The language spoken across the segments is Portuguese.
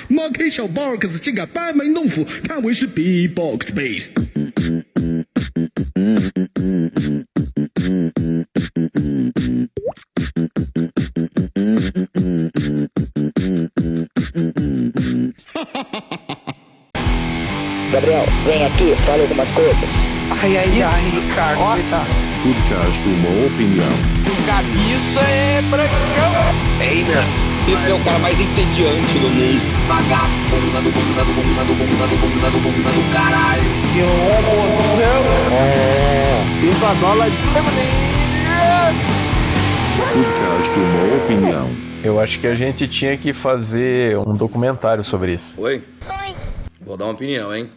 猫 K 小 box 竟敢班门弄斧，看为是 B-box base。Gabriel, vem aqui, fala algumas coisas. Ai, Ricardo, coitado. Podcast Uma Opinião. O Gabista é brancão. Einas. Esse é o cara mais entediante do mundo. Vagabunda do caralho. Seu homozão. Viva dólar. Podcast Uma Opinião. Eu acho que a gente tinha que fazer um documentário sobre isso. Oi? Vou dar uma opinião, hein?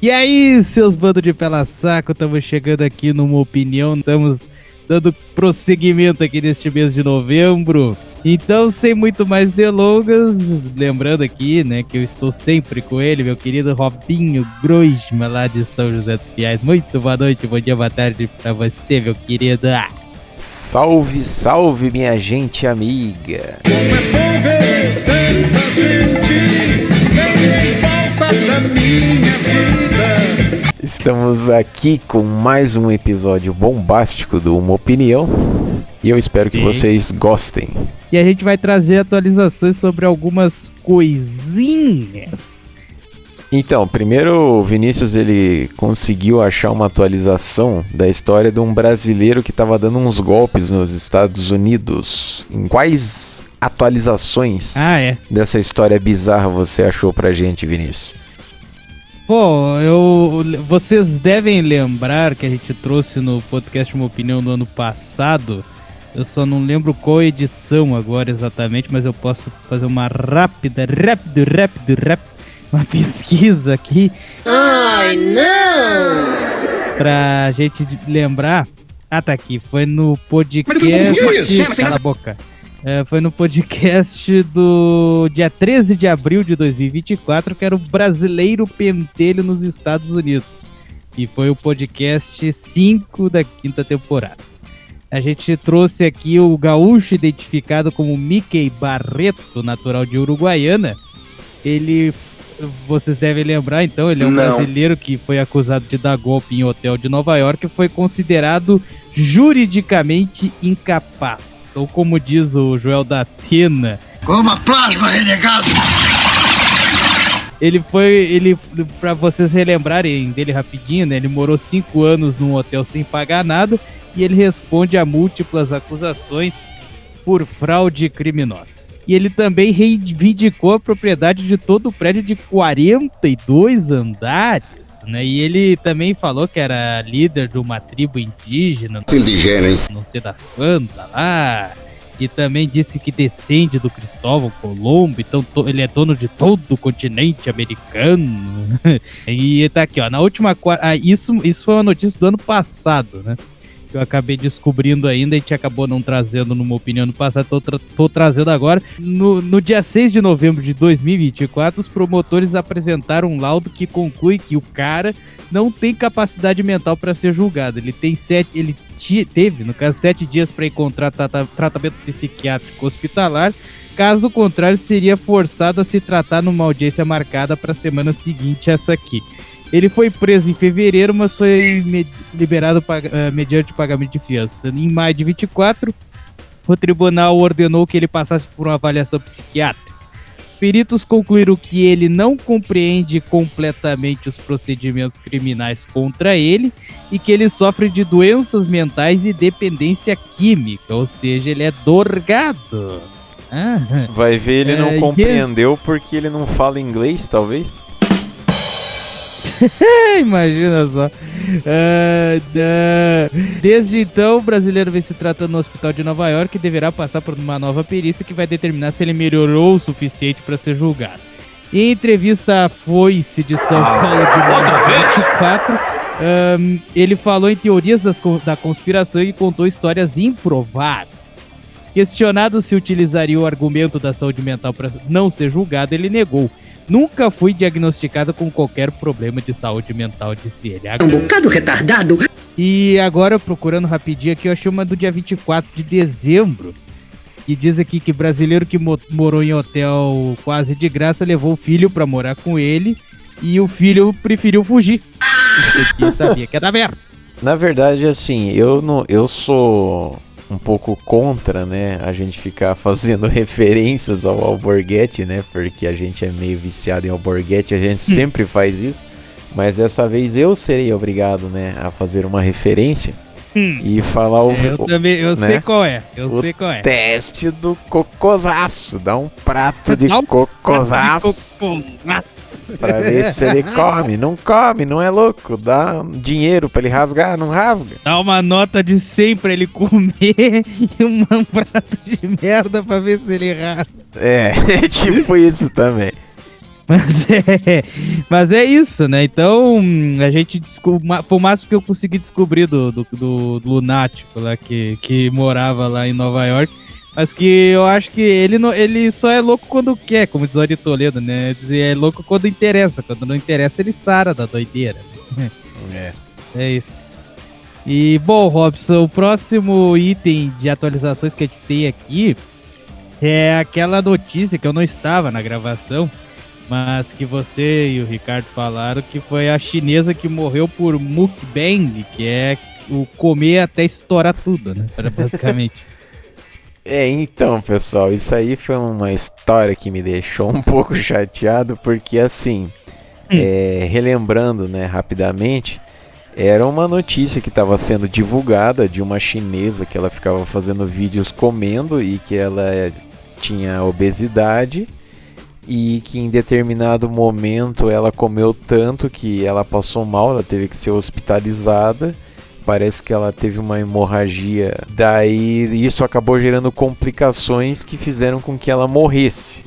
E aí, seus bandos de pela saco, estamos chegando aqui numa opinião, estamos dando prosseguimento aqui neste mês de novembro. Então, sem muito mais delongas, lembrando aqui, né, que eu estou sempre com ele, meu querido Robinho Grosma, lá de São José dos Pinhais. Muito boa noite, bom dia, boa tarde pra você, meu querido. Salve, salve, minha gente amiga. Como é bom ver tanta gente, nem falta da minha vida. Estamos aqui com mais um episódio bombástico do Uma Opinião e eu espero que vocês gostem. E a gente vai trazer atualizações sobre algumas coisinhas. Então, primeiro o Vinícius ele conseguiu achar uma atualização da história de um brasileiro que estava dando uns golpes nos Estados Unidos. Em quais atualizações dessa história bizarra você achou pra gente, Vinícius? Pô, vocês devem lembrar que a gente trouxe no podcast Uma Opinião no ano passado. Eu só não lembro qual edição agora exatamente, mas eu posso fazer uma rápida, uma pesquisa aqui. Ai, não! Pra gente lembrar. Ah, tá aqui. Foi no podcast... Cala a boca. Foi no podcast do dia 13 de abril de 2024, que era o Brasileiro Pentelho nos Estados Unidos. E foi o podcast 5 da 5ª temporada. A gente trouxe aqui o gaúcho identificado como Mickey Barreto, natural de Uruguaiana. Vocês devem lembrar, então, ele é um brasileiro que foi acusado de dar golpe em hotel de Nova York e foi considerado juridicamente incapaz. Ou como diz o Joel da Atena... Coma plasma, renegado! Pra vocês relembrarem dele rapidinho, né? Ele morou 5 anos num hotel sem pagar nada e ele responde a múltiplas acusações por fraude criminosa. E ele também reivindicou a propriedade de todo o prédio de 42 andares, né? E ele também falou que era líder de uma tribo indígena. Indígena, hein? Não sei das quantas lá. E também disse que descende do Cristóvão Colombo, então ele é dono de todo o continente americano. E tá aqui, ó, na última... isso foi uma notícia do ano passado, né? Que eu acabei descobrindo ainda, a gente acabou não trazendo numa opinião no passado, tô trazendo agora. No dia 6 de novembro de 2024, os promotores apresentaram um laudo que conclui que o cara não tem capacidade mental para ser julgado. Ele teve, no caso, 7 dias para encontrar tratamento psiquiátrico hospitalar. Caso contrário, seria forçado a se tratar numa audiência marcada para a semana seguinte, essa aqui. Ele foi preso em fevereiro, mas foi liberado mediante pagamento de fiança. Em maio de 24, o tribunal ordenou que ele passasse por uma avaliação psiquiátrica. Os peritos concluíram que ele não compreende completamente os procedimentos criminais contra ele e que ele sofre de doenças mentais e dependência química, ou seja, ele é drogado. Vai ver, ele não compreendeu porque ele não fala inglês, talvez? Imagina só. Desde então, o brasileiro vem se tratando no hospital de Nova York e deverá passar por uma nova perícia que vai determinar se ele melhorou o suficiente para ser julgado. Em entrevista à Foice de São Paulo de março de 24, ele falou em teorias da conspiração e contou histórias improváveis. Questionado se utilizaria o argumento da saúde mental para não ser julgado, ele negou. Nunca fui diagnosticado com qualquer problema de saúde mental, disse ele. Um bocado retardado. E agora, procurando rapidinho aqui, eu achei uma do dia 24 de dezembro. E diz aqui que brasileiro que morou em hotel quase de graça levou o filho pra morar com ele e o filho preferiu fugir. Porque sabia que era aberto. Na verdade, assim, eu sou um pouco contra, né, a gente ficar fazendo referências ao alborguete, né, porque a gente é meio viciado em alborguete, a gente sempre faz isso, mas dessa vez eu serei obrigado, né, a fazer uma referência e falar o... Eu também, eu né, sei qual é, eu sei qual é. Teste do cocosaço, dá um prato de cocosaço pra ver se ele come, não é louco, dá dinheiro pra ele rasgar, não rasga. Dá uma nota de 100 pra ele comer e um prato de merda pra ver se ele rasga. É tipo isso também. Mas é isso, né? Então, a gente foi o máximo que eu consegui descobrir do lunático lá que morava lá em Nova York. Mas que eu acho que ele só é louco quando quer, como diz o Ari Toledo, né? É louco quando interessa. Quando não interessa, ele sara da doideira. É isso. E, bom, Robson, o próximo item de atualizações que a gente tem aqui é aquela notícia que eu não estava na gravação, mas que você e o Ricardo falaram, que foi a chinesa que morreu por mukbang, que é o comer até estourar tudo, né? Basicamente. Então, pessoal, isso aí foi uma história que me deixou um pouco chateado, porque assim, relembrando, né, rapidamente, era uma notícia que estava sendo divulgada de uma chinesa que ela ficava fazendo vídeos comendo e que ela tinha obesidade e que em determinado momento ela comeu tanto que ela passou mal, ela teve que ser hospitalizada. Parece que ela teve uma hemorragia, daí isso acabou gerando complicações que fizeram com que ela morresse.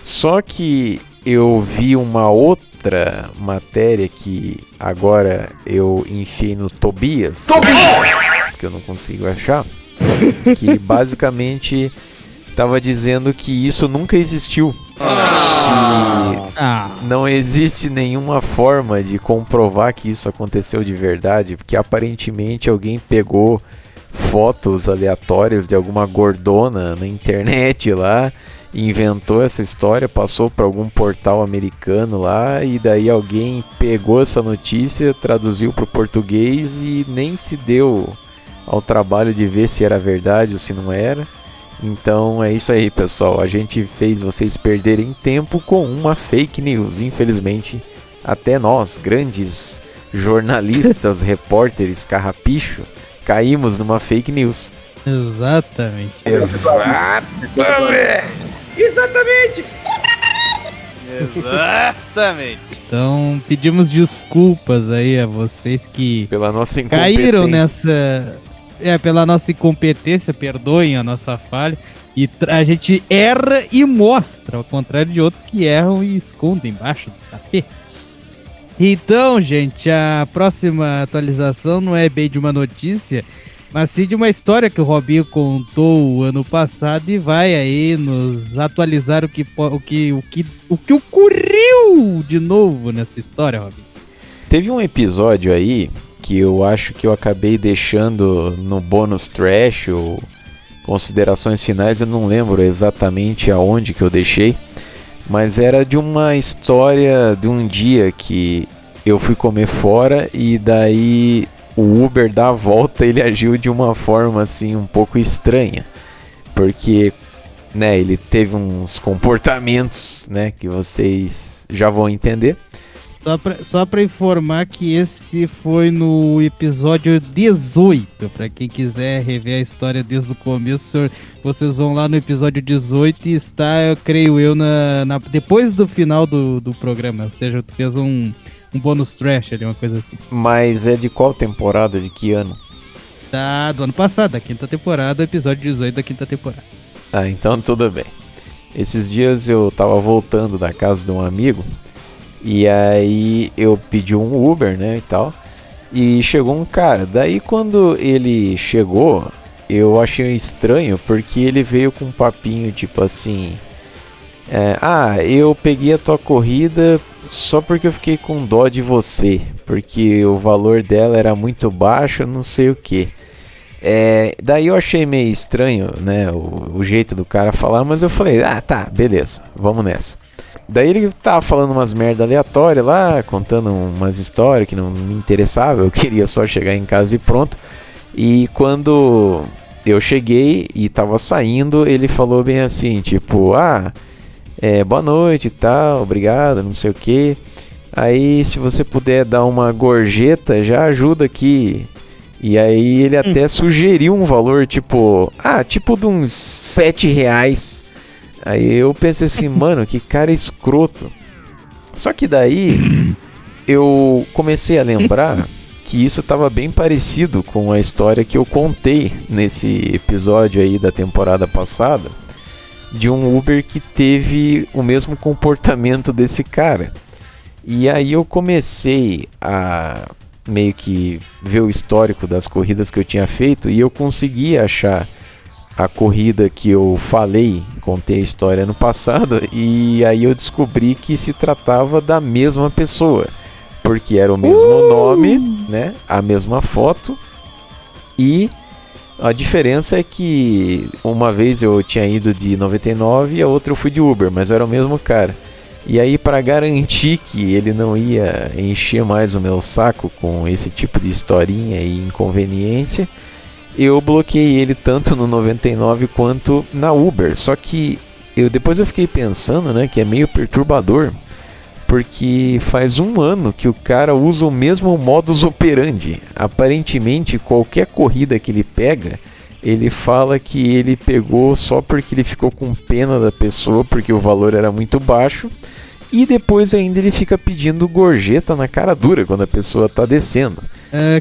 Só que eu vi uma outra matéria que agora eu enfiei no Tobias, que eu não consigo achar, que basicamente estava dizendo que isso nunca existiu. Que não existe nenhuma forma de comprovar que isso aconteceu de verdade, porque aparentemente alguém pegou fotos aleatórias de alguma gordona na internet lá, inventou essa história, passou para algum portal americano lá, e daí alguém pegou essa notícia, traduziu para o português e nem se deu ao trabalho de ver se era verdade ou se não era. Então é isso aí, pessoal, a gente fez vocês perderem tempo com uma fake news. Infelizmente, até nós, grandes jornalistas, repórteres, carrapicho, caímos numa fake news. Exatamente. Então pedimos desculpas aí a vocês que pela nossa incompetência. Caíram nessa... pela nossa incompetência, perdoem a nossa falha. E a gente erra e mostra, ao contrário de outros que erram e escondem embaixo do tapete. Então, gente, a próxima atualização não é bem de uma notícia, mas sim de uma história que o Robinho contou o ano passado e vai aí nos atualizar o que ocorreu de novo nessa história, Robinho. Teve um episódio aí que eu acho que eu acabei deixando no bônus trash ou considerações finais, eu não lembro exatamente aonde que eu deixei, mas era de uma história de um dia que eu fui comer fora e daí o Uber da volta ele agiu de uma forma assim um pouco estranha, porque, né, ele teve uns comportamentos, né, que vocês já vão entender. Só pra informar que esse foi no episódio 18. Pra quem quiser rever a história desde o começo, vocês vão lá no episódio 18 e está, eu creio eu, depois do final do programa. Ou seja, tu fez um bônus trash ali, uma coisa assim. Mas é de qual temporada? De que ano? Do ano passado, da quinta temporada, episódio 18 da quinta temporada. Ah, então tudo bem. Esses dias eu tava voltando da casa de um amigo. E aí eu pedi um Uber, né, e tal. E chegou um cara. Daí quando ele chegou, eu achei estranho, porque ele veio com um papinho tipo assim: eu peguei a tua corrida só porque eu fiquei com dó de você, porque o valor dela era muito baixo, não sei o que. Daí eu achei meio estranho, né, o jeito do cara falar, mas eu falei, tá, beleza, vamos nessa. Daí ele tava falando umas merda aleatórias lá, contando umas histórias que não me interessavam, eu queria só chegar em casa e pronto. E quando eu cheguei e tava saindo, ele falou bem assim, tipo, boa noite e tal, obrigado, não sei o que. Aí se você puder dar uma gorjeta, já ajuda aqui. E aí ele até sugeriu um valor, tipo de uns R$7. Aí eu pensei assim, mano, que cara escroto. Só que daí eu comecei a lembrar que isso tava bem parecido com a história que eu contei nesse episódio aí da temporada passada, de um Uber que teve o mesmo comportamento desse cara. E aí eu comecei a meio que ver o histórico das corridas que eu tinha feito e eu consegui achar a corrida que eu falei, contei a história no passado, e aí eu descobri que se tratava da mesma pessoa, porque era o mesmo nome, né, a mesma foto, e a diferença é que uma vez eu tinha ido de 99 e a outra eu fui de Uber, mas era o mesmo cara. E aí, para garantir que ele não ia encher mais o meu saco com esse tipo de historinha e inconveniência, eu bloqueei ele tanto no 99 quanto na Uber. Só que depois eu fiquei pensando, né, que é meio perturbador, porque faz 1 ano que o cara usa o mesmo modus operandi. Aparentemente, qualquer corrida que ele pega, ele fala que ele pegou só porque ele ficou com pena da pessoa, porque o valor era muito baixo. E depois ainda ele fica pedindo gorjeta na cara dura quando a pessoa tá descendo.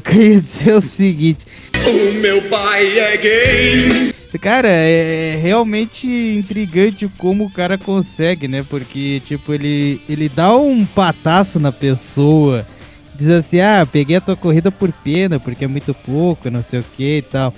Queria dizer o seguinte: O meu pai é gay. cara, é realmente intrigante como o cara consegue, né? Porque, tipo, ele dá um pataço na pessoa, diz assim, peguei a tua corrida por pena, porque é muito pouco, não sei o que e tal.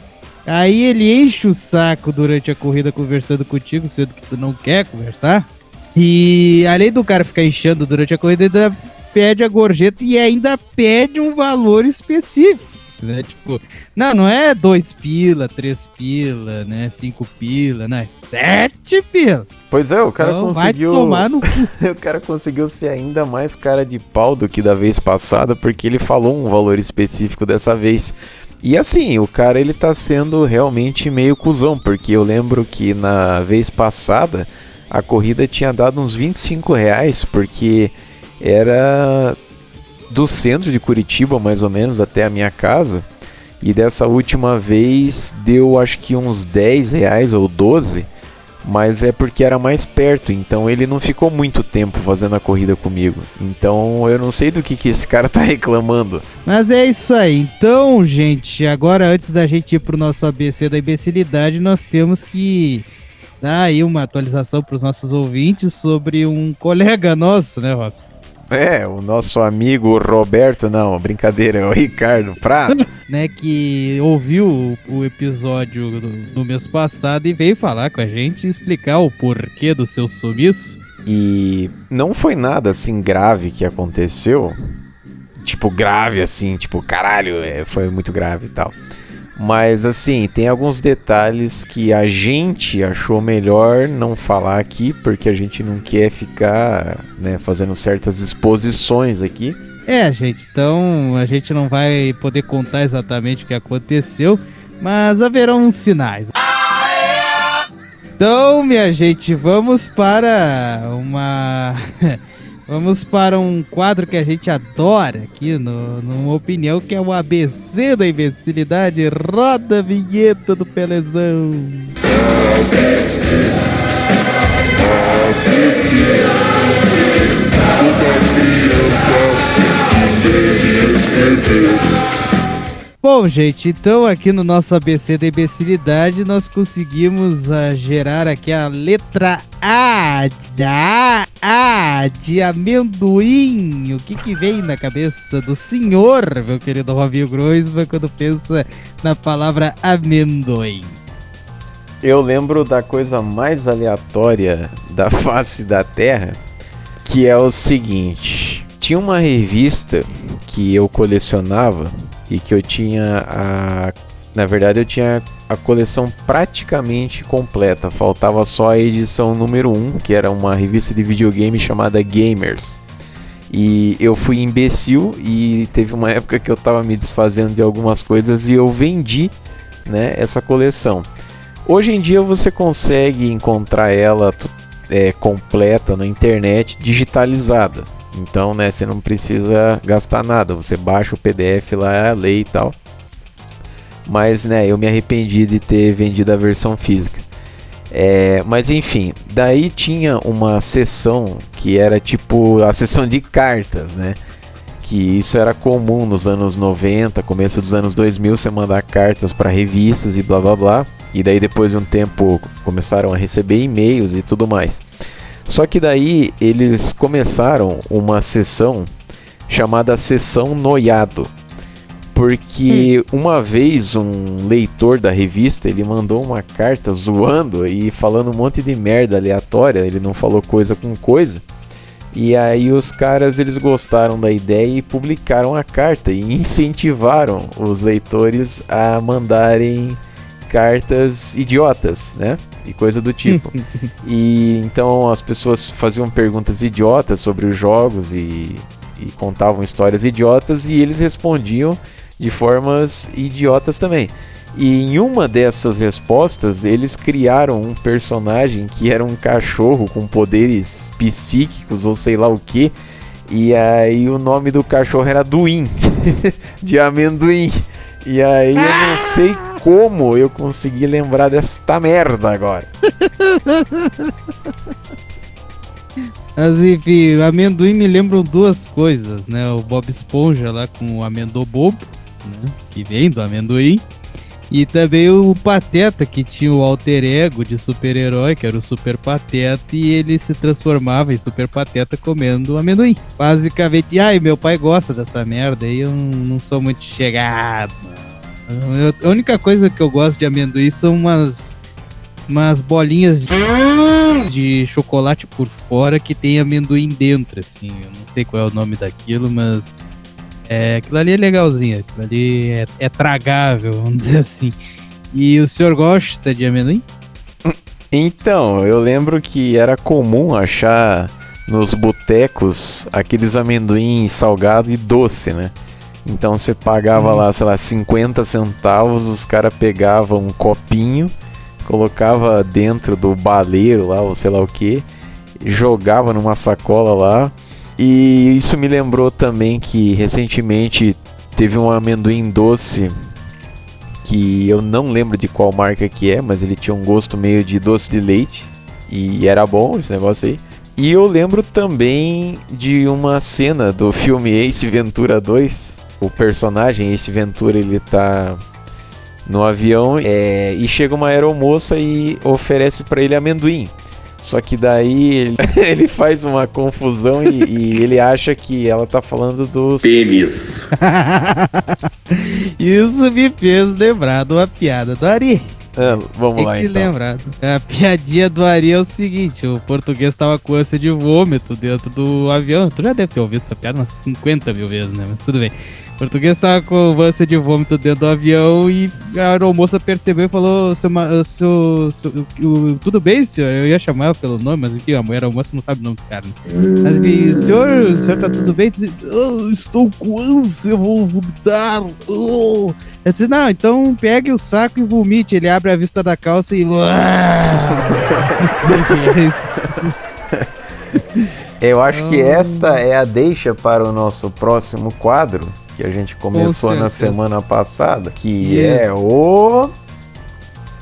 Aí ele enche o saco durante a corrida conversando contigo, sendo que tu não quer conversar. E além do cara ficar enchendo durante a corrida, ele ainda pede a gorjeta e ainda pede um valor específico, né? Tipo, não é 2 pila, 3 pila, né? 5 pila, não, é 7 pila. Pois é, o cara então, conseguiu. Vai tomar no... O cara conseguiu ser ainda mais cara de pau do que da vez passada, porque ele falou um valor específico dessa vez. E assim, o cara ele tá sendo realmente meio cuzão, porque eu lembro que na vez passada a corrida tinha dado uns R$25, porque era do centro de Curitiba mais ou menos até a minha casa, e dessa última vez deu acho que uns R$10 ou 12, mas é porque era mais perto, então ele não ficou muito tempo fazendo a corrida comigo, então eu não sei do que esse cara tá reclamando. Mas é isso aí, então gente, agora antes da gente ir pro nosso ABC da imbecilidade, nós temos que dar aí uma atualização pros nossos ouvintes sobre um colega nosso, né, Robson? O nosso amigo Roberto, não, brincadeira, é o Ricardo Prado. Né, que ouviu o episódio do mês passado e veio falar com a gente e explicar o porquê do seu sumiço. E não foi nada assim grave que aconteceu, tipo grave assim, tipo caralho, foi muito grave e tal. Mas assim, tem alguns detalhes que a gente achou melhor não falar aqui, porque a gente não quer ficar, né, fazendo certas exposições aqui. Gente, então a gente não vai poder contar exatamente o que aconteceu, mas haverão uns sinais. Então, minha gente, vamos para um quadro que a gente adora aqui numa opinião, que é o ABC da imbecilidade. Roda a vinheta do Pelezão. Bom, gente, então aqui no nosso ABC da imbecilidade nós conseguimos gerar aqui a letra A de amendoim. O que vem na cabeça do senhor, meu querido Robinho Groisman, quando pensa na palavra amendoim? Eu lembro da coisa mais aleatória da face da Terra, que é o seguinte: tinha uma revista que eu colecionava e que eu tinha Na verdade eu tinha a coleção praticamente completa, faltava só a edição número 1, que era uma revista de videogame chamada Gamers. E eu fui imbecil e teve uma época que eu tava me desfazendo de algumas coisas e eu vendi, né, essa coleção. Hoje em dia você consegue encontrar ela completa na internet, digitalizada. Então, né, você não precisa gastar nada, você baixa o PDF lá, lê e tal. Mas, né, eu me arrependi de ter vendido a versão física. Mas enfim, daí tinha uma seção que era tipo a seção de cartas, né? Que isso era comum nos anos 90, começo dos anos 2000, você mandar cartas para revistas e blá blá blá. E daí depois de um tempo começaram a receber e-mails e tudo mais. Só que daí eles começaram uma seção chamada Seção Noiado. Porque uma vez um leitor da revista, ele mandou uma carta zoando e falando um monte de merda aleatória, ele não falou coisa com coisa. E aí os caras, eles gostaram da ideia e publicaram a carta e incentivaram os leitores a mandarem cartas idiotas, né? E coisa do tipo. E então as pessoas faziam perguntas idiotas sobre os jogos e contavam histórias idiotas e eles respondiam de formas idiotas também. E em uma dessas respostas, eles criaram um personagem que era um cachorro com poderes psíquicos ou sei lá o que. E aí o nome do cachorro era Duim, de amendoim. E aí eu não sei como eu consegui lembrar desta merda agora. Mas enfim, o amendoim me lembram duas coisas, né? O Bob Esponja lá com o Amendobobo, né? Que vem do amendoim. E também o Pateta, que tinha o alter ego de super-herói, que era o Super Pateta, e ele se transformava em Super Pateta comendo amendoim. Basicamente, meu pai gosta dessa merda, e eu não sou muito chegado. A única coisa que eu gosto de amendoim são umas bolinhas de chocolate por fora que tem amendoim dentro, assim. Eu não sei qual é o nome daquilo, mas aquilo ali é legalzinho, aquilo ali é tragável, vamos dizer assim. E o senhor gosta de amendoim? Então, eu lembro que era comum achar nos botecos aqueles amendoim salgado e doce, né? Então você pagava lá, sei lá, 50 centavos, os caras pegavam um copinho, colocava dentro do baleiro lá, ou sei lá o que, jogava numa sacola lá. E isso me lembrou também que recentemente teve um amendoim doce que eu não lembro de qual marca que é, mas ele tinha um gosto meio de doce de leite e era bom esse negócio aí. E eu lembro também de uma cena do filme Ace Ventura 2. O personagem Ace Ventura, ele tá no avião e chega uma aeromoça e oferece pra ele amendoim. Só que daí ele faz uma confusão e ele acha que ela tá falando dos Pênis. Isso me fez lembrar de uma piada do Ari. Vamos lá então. Lembrado. A piadinha do Ari é o seguinte: o português tava com ânsia de vômito dentro do avião. Tu já deve ter ouvido essa piada umas 50 mil vezes, né? Mas tudo bem. O português tava com ânsia de vômito dentro do avião e a aeromoça percebeu e falou: tudo bem, senhor? Eu ia chamar ela pelo nome, mas enfim, a aeromoça não sabe o nome do cara, né? Mas enfim, o senhor tá tudo bem? Estou com ânsia, vou vomitar. Eu disse: não, então pegue o saco e vomite. Ele abre a vista da calça e... Eu acho que esta é a deixa para o nosso próximo quadro, que a gente começou na semana passada, que é o...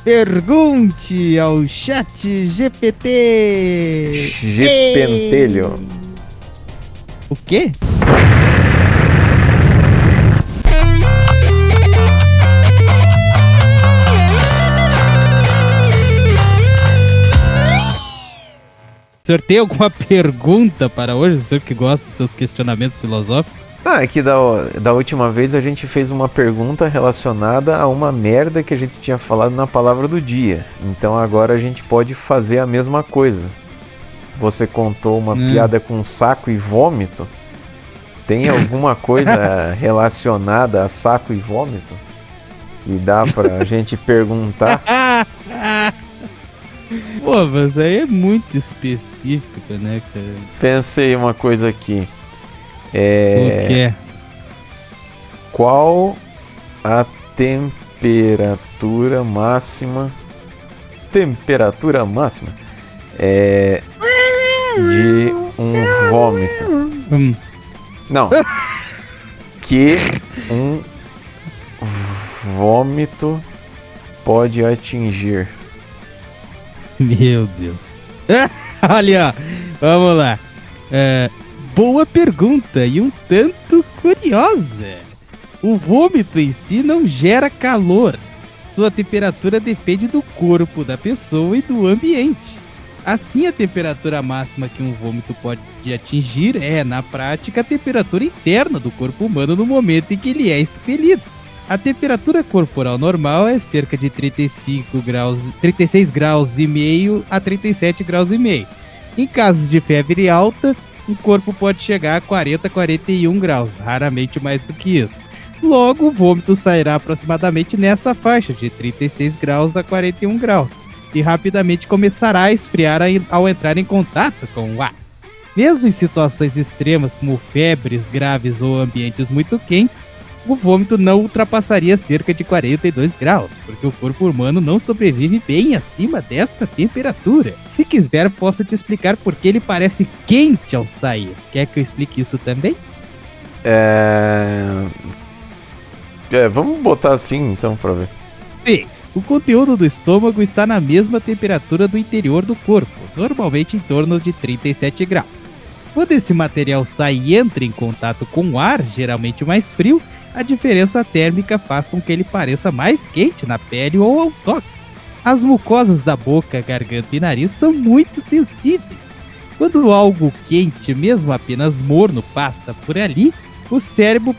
Pergunte ao Chat GPT. Gepentelho. O quê? O senhor tem alguma pergunta para hoje? O senhor que gosta dos seus questionamentos filosóficos? É que da última vez a gente fez uma pergunta relacionada a uma merda que a gente tinha falado na palavra do dia. Então agora a gente pode fazer a mesma coisa. Você contou uma piada com saco e vômito. Tem alguma coisa relacionada a saco e vômito? que dá pra gente perguntar. Pô, mas aí é muito específico, né, cara? Pensei uma coisa aqui. O quê? Qual a temperatura máxima? Temperatura máxima de um vômito. Não. Que um vômito pode atingir. Meu Deus. Olha, ó. Vamos lá. Boa pergunta e um tanto curiosa. O vômito em si não gera calor. Sua temperatura depende do corpo da pessoa e do ambiente. Assim, a temperatura máxima que um vômito pode atingir é, na prática, a temperatura interna do corpo humano no momento em que ele é expelido. A temperatura corporal normal é cerca de 36 graus e meio a 37 graus e meio. Em casos de febre alta, o corpo pode chegar a 40 a 41 graus, raramente mais do que isso. Logo, o vômito sairá aproximadamente nessa faixa de 36 graus a 41 graus e rapidamente começará a esfriar ao entrar em contato com o ar. Mesmo em situações extremas como febres graves ou ambientes muito quentes, o vômito não ultrapassaria cerca de 42 graus, porque o corpo humano não sobrevive bem acima desta temperatura. Se quiser, posso te explicar por que ele parece quente ao sair. Quer que eu explique isso também? Vamos botar assim então pra ver. Sim, o conteúdo do estômago está na mesma temperatura do interior do corpo, normalmente em torno de 37 graus. Quando esse material sai e entra em contato com o ar, geralmente mais frio, a diferença térmica faz com que ele pareça mais quente na pele ou ao toque. As mucosas da boca, garganta e nariz são muito sensíveis. Quando algo quente, mesmo apenas morno, passa por ali, o cérebro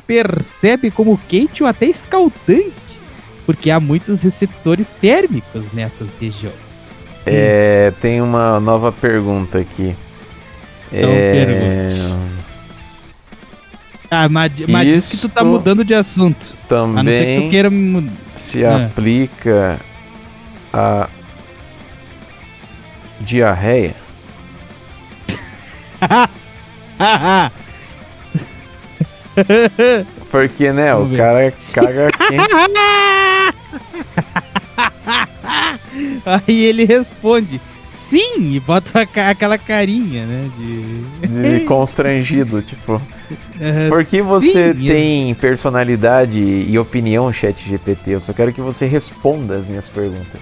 percebe como quente ou até escaldante, porque há muitos receptores térmicos nessas regiões. Tem uma nova pergunta aqui. Então pergunte. Mas diz que tu tá mudando de assunto. Também a não ser que tu queira mudar. Se aplica a diarreia. Porque, né, o cara caga quente. Aí ele responde sim, e bota aquela carinha, né, de constrangido, tipo. Por que você tem personalidade e opinião, ChatGPT? Eu só quero que você responda as minhas perguntas.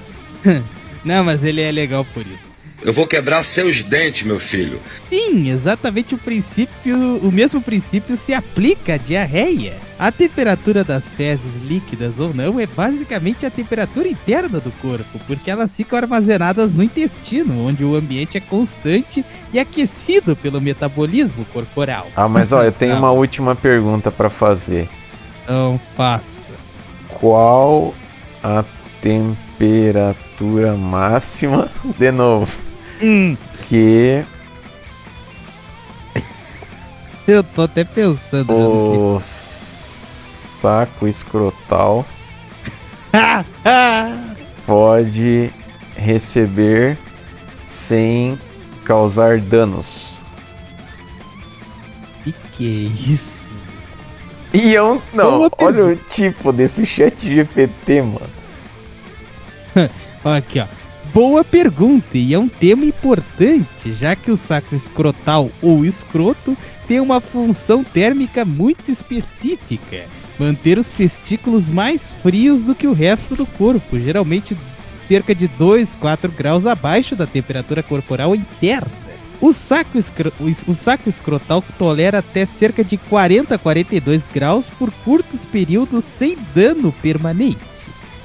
Não, mas ele é legal por isso. Eu vou quebrar seus dentes, meu filho. Sim, exatamente o mesmo princípio se aplica à diarreia. A temperatura das fezes, líquidas ou não, é basicamente a temperatura interna do corpo, porque elas ficam armazenadas no intestino, onde o ambiente é constante e aquecido pelo metabolismo corporal. Mas ó, eu tenho uma última pergunta pra fazer. Então, faça. Qual a temperatura máxima, de novo, que eu tô até pensando o saco escrotal pode receber sem causar danos? Que é isso? E eu não, olha o tipo desse ChatGPT, mano. Aqui, ó. Boa pergunta, e é um tema importante, já que o saco escrotal ou escroto tem uma função térmica muito específica: manter os testículos mais frios do que o resto do corpo, geralmente cerca de 2-4 graus abaixo da temperatura corporal interna. O saco escrotal tolera até cerca de 40 a 42 graus por curtos períodos sem dano permanente.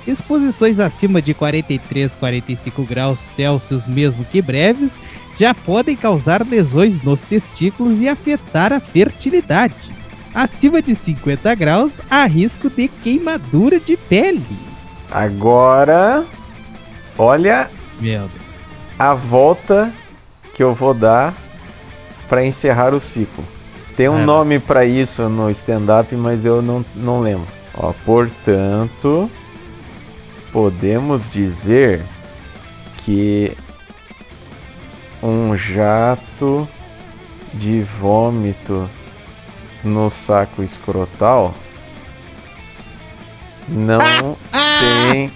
Exposições acima de 43, 45 graus Celsius, mesmo que breves, já podem causar lesões nos testículos e afetar a fertilidade. Acima de 50 graus, há risco de queimadura de pele. Agora, olha a volta que eu vou dar para encerrar o ciclo. Tem um nome pra isso no stand-up, mas eu não lembro. Ó, portanto, podemos dizer que um jato de vômito no saco escrotal não tem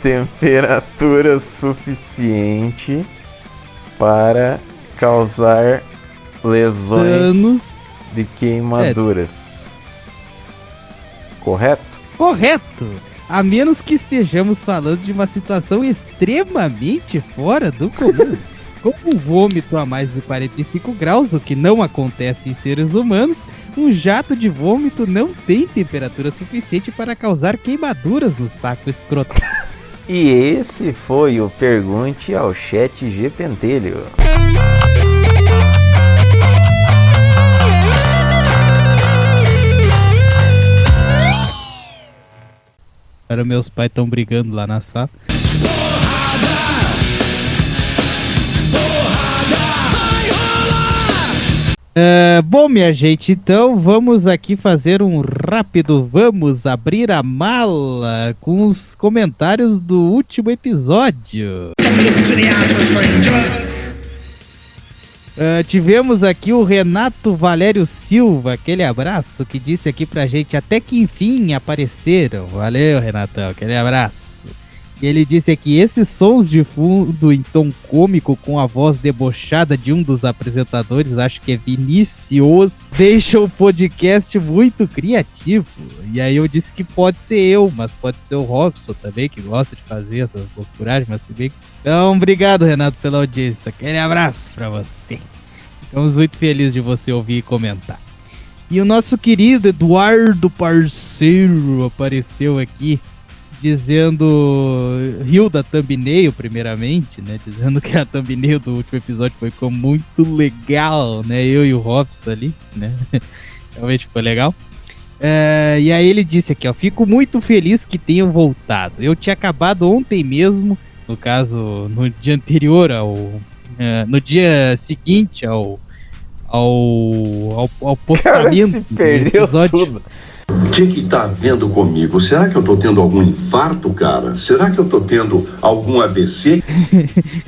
temperatura suficiente para causar lesões Danos. de queimaduras. Correto? Correto! A menos que estejamos falando de uma situação extremamente fora do comum. Como um vômito a mais de 45 graus, o que não acontece em seres humanos, um jato de vômito não tem temperatura suficiente para causar queimaduras no saco escrotal. E esse foi o Pergunte ao Chat GPentelho. Agora meus pais estão brigando lá na sala. Bom, minha gente, então vamos aqui fazer um rápido vamos abrir a mala com os comentários do último episódio. Tivemos aqui o Renato Valério Silva, aquele abraço, que disse aqui pra gente, até que enfim apareceram. Valeu, Renatão, aquele abraço. E ele disse aqui, esses sons de fundo em tom cômico com a voz debochada de um dos apresentadores, acho que é Vinícius, deixa o podcast muito criativo. E aí eu disse que pode ser eu, mas pode ser o Robson também, que gosta de fazer essas loucuragens, mas se bem que... Então, obrigado, Renato, pela audiência. Aquele abraço pra você. Ficamos muito felizes de você ouvir e comentar. E o nosso querido Eduardo Parceiro apareceu aqui, dizendo, riu da thumbnail primeiramente, né, dizendo que a thumbnail do último episódio ficou muito legal, né, eu e o Robson ali, né, realmente ficou legal. E aí ele disse aqui, ó, fico muito feliz que tenham voltado, eu tinha acabado ontem mesmo, no caso, no dia anterior no dia seguinte ao postamento do episódio. Tudo. O que tá vendo comigo? Será que eu tô tendo algum infarto, cara? Será que eu tô tendo algum AVC?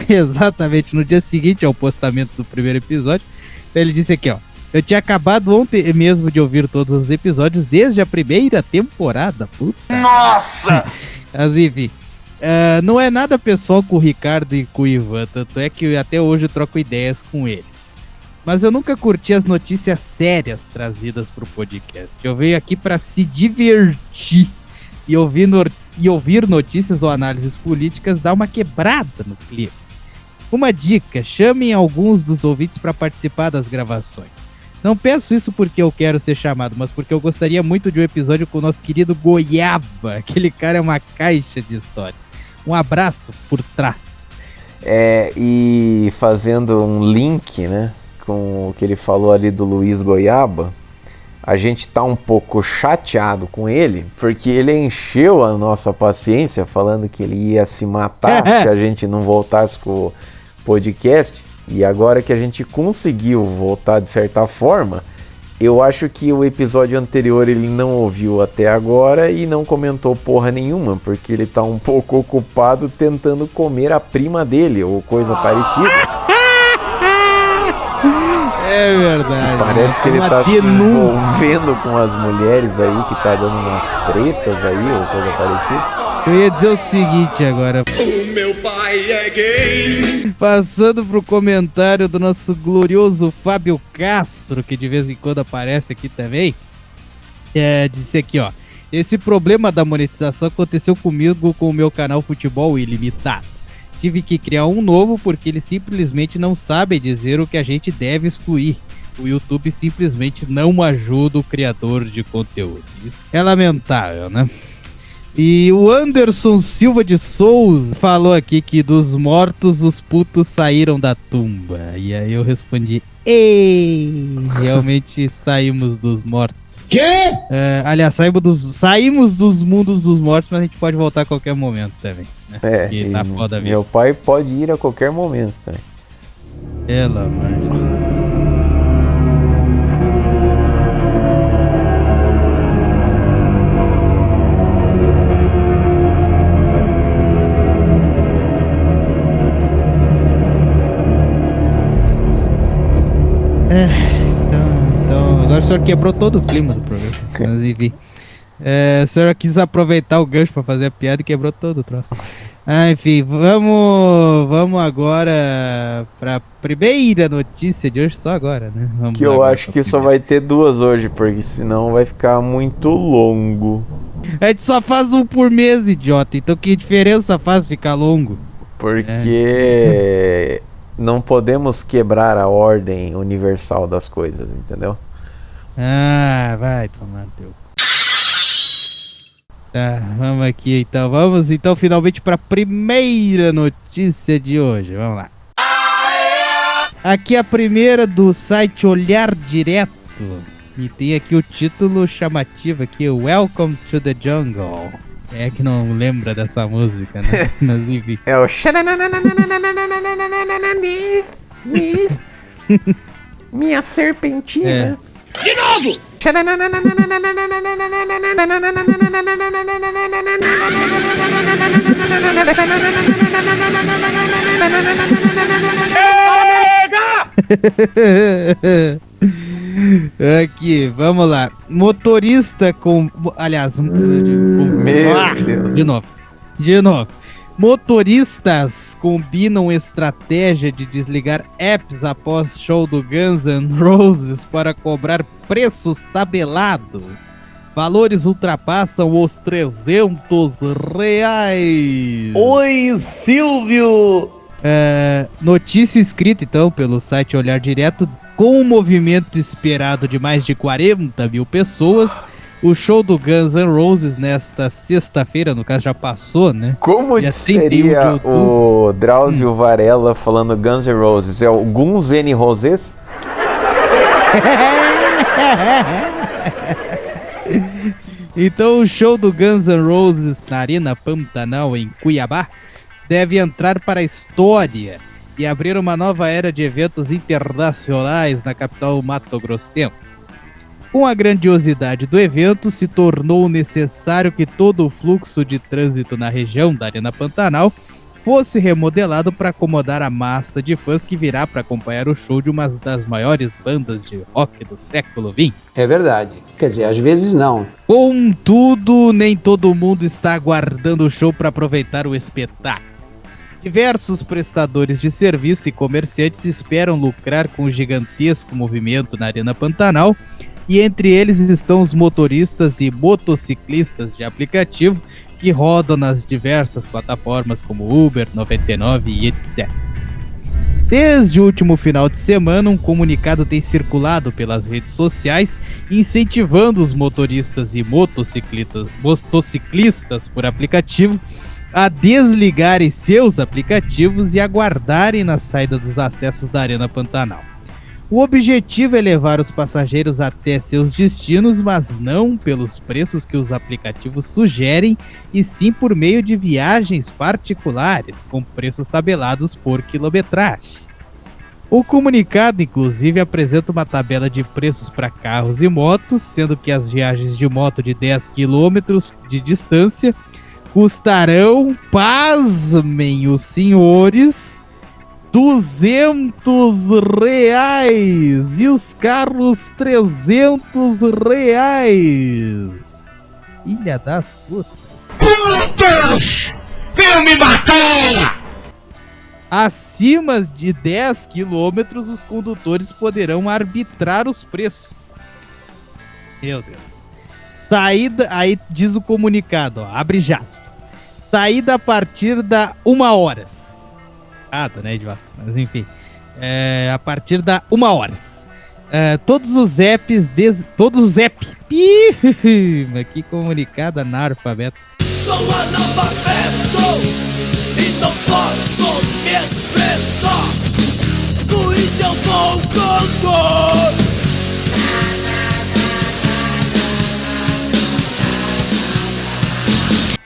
Exatamente, no dia seguinte ao postamento do primeiro episódio, ele disse aqui, ó, eu tinha acabado ontem mesmo de ouvir todos os episódios desde a primeira temporada. Puta. Nossa! Mas enfim, não é nada pessoal com o Ricardo e com o Ivan, tanto é que até hoje eu troco ideias com eles. Mas eu nunca curti as notícias sérias trazidas pro podcast. Eu venho aqui para se divertir e ouvir notícias ou análises políticas dá uma quebrada no clima. Uma dica, chamem alguns dos ouvintes para participar das gravações. Não peço isso porque eu quero ser chamado, mas porque eu gostaria muito de um episódio com o nosso querido Goiaba. Aquele cara é uma caixa de histórias. Um abraço por trás. E fazendo um link, né, com o que ele falou ali do Luiz Goiaba, a gente tá um pouco chateado com ele, porque ele encheu a nossa paciência falando que ele ia se matar se a gente não voltasse com o podcast, e agora que a gente conseguiu voltar de certa forma, eu acho que o episódio anterior ele não ouviu até agora e não comentou porra nenhuma, porque ele tá um pouco ocupado tentando comer a prima dele, ou coisa parecida. É verdade. Parece que ele tá se envolvendo com as mulheres aí, que tá dando umas tretas aí, ou coisa parecida. Eu ia dizer o seguinte agora. O meu pai é gay. Passando pro comentário do nosso glorioso Fábio Castro, que de vez em quando aparece aqui também. Disse aqui, ó. Esse problema da monetização aconteceu comigo com o meu canal Futebol Ilimitado. Tive que criar um novo porque eles simplesmente não sabem dizer o que a gente deve excluir. O YouTube simplesmente não ajuda o criador de conteúdo. Isso é lamentável, né? E o Anderson Silva de Souza falou aqui que dos mortos os putos saíram da tumba. E aí eu respondi, ei, realmente saímos dos mortos. Quê? Aliás, saímos dos mundos dos mortos, mas a gente pode voltar a qualquer momento também. Né? E tá foda meu pai pode ir a qualquer momento também. Pelo amor de Deus. Então, agora o senhor quebrou todo o clima do programa. Mas enfim. O senhor quis aproveitar o gancho pra fazer a piada e quebrou todo o troço. Enfim, vamos agora pra primeira notícia de hoje, só agora, né? Vamos Que eu acho que só vai ter 2 hoje, porque senão vai ficar muito longo. A gente só faz um por mês, idiota. Então que diferença faz ficar longo? Porque não podemos quebrar a ordem universal das coisas, entendeu? Vai tomar teu. Tá, vamos aqui então. Vamos então finalmente para a primeira notícia de hoje. Vamos lá. Aqui a primeira do site Olhar Direto. E tem aqui o título chamativo aqui, Welcome to the Jungle. É que não lembra dessa música, né? Mas enfim. É o minha serpentina. De novo! Aqui, vamos lá. Motorista com... Aliás... Meu Deus. De novo. Motoristas combinam estratégia de desligar apps após show do Guns N' Roses para cobrar preços tabelados. Valores ultrapassam os R$300. Oi, Silvio! Notícia escrita, então, pelo site Olhar Direto. Com um movimento esperado de mais de 40 mil pessoas, o show do Guns N' Roses nesta sexta-feira, no caso já passou, né? Como dia seria o Drauzio Varela falando Guns N' Roses? É o Guns N' Roses? Então o show do Guns N' Roses na Arena Pantanal, em Cuiabá, deve entrar para a história e abrir uma nova era de eventos internacionais na capital mato-grossense. Com a grandiosidade do evento, se tornou necessário que todo o fluxo de trânsito na região da Arena Pantanal fosse remodelado para acomodar a massa de fãs que virá para acompanhar o show de uma das maiores bandas de rock do século XX. É verdade. Quer dizer, às vezes não. Contudo, nem todo mundo está aguardando o show para aproveitar o espetáculo. Diversos prestadores de serviço e comerciantes esperam lucrar com o gigantesco movimento na Arena Pantanal, e entre eles estão os motoristas e motociclistas de aplicativo que rodam nas diversas plataformas como Uber, 99 e etc. Desde o último final de semana, um comunicado tem circulado pelas redes sociais incentivando os motoristas e motociclistas por aplicativo a desligarem seus aplicativos e aguardarem na saída dos acessos da Arena Pantanal. O objetivo é levar os passageiros até seus destinos, mas não pelos preços que os aplicativos sugerem, e sim por meio de viagens particulares, com preços tabelados por quilometragem. O comunicado, inclusive, apresenta uma tabela de preços para carros e motos, sendo que as viagens de moto de 10 km de distância custarão, pasmem os senhores, R$200 e os carros R$300. Ilha das putas. Putas! Venham me matar! Acima de 10 km, os condutores poderão arbitrar os preços. Meu Deus. Saída, aí diz o comunicado, ó, abre aspas. Saída a partir da 1 hora. Né, idiota? Mas enfim. A partir da 1 hora. Todos os apps. Que comunicado analfabeto. Sou analfabeto e não posso me expressar. Por isso eu vou cantar.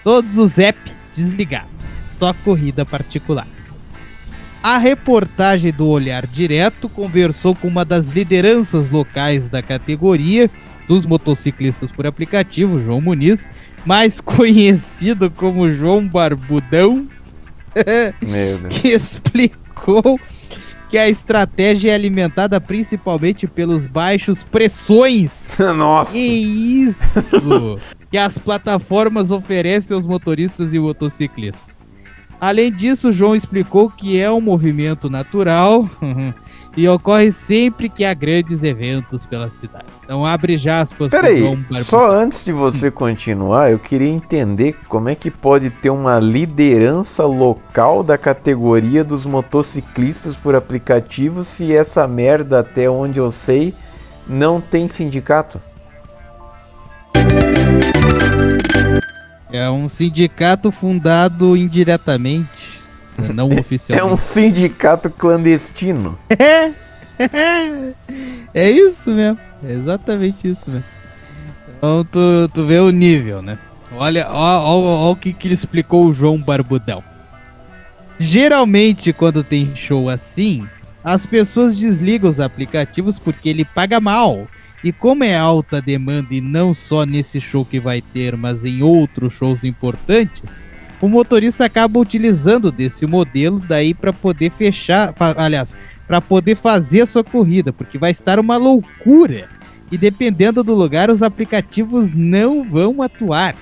Todos os apps desligados. Só corrida particular. A reportagem do Olhar Direto conversou com uma das lideranças locais da categoria dos motociclistas por aplicativo, João Muniz, mais conhecido como João Barbudão, Meu Deus. que explicou que a estratégia é alimentada principalmente pelos baixos pressões. Nossa! Que isso! Que as plataformas oferecem aos motoristas e motociclistas. Além disso, João explicou que é um movimento natural e ocorre sempre que há grandes eventos pela cidade. Então abre já aspas. Peraí, só antes de você continuar, eu queria entender como é que pode ter uma liderança local da categoria dos motociclistas por aplicativo se essa merda, até onde eu sei, não tem sindicato. É um sindicato fundado indiretamente, não oficialmente. É um sindicato clandestino. É isso mesmo, é exatamente isso mesmo. Então tu vê o nível, né? Olha o que ele explicou o João Barbudão. Geralmente quando tem show assim, as pessoas desligam os aplicativos porque ele paga mal. E como é alta demanda e não só nesse show que vai ter, mas em outros shows importantes, o motorista acaba utilizando desse modelo daí para poder para poder fazer a sua corrida, porque vai estar uma loucura. E dependendo do lugar, os aplicativos não vão atuar.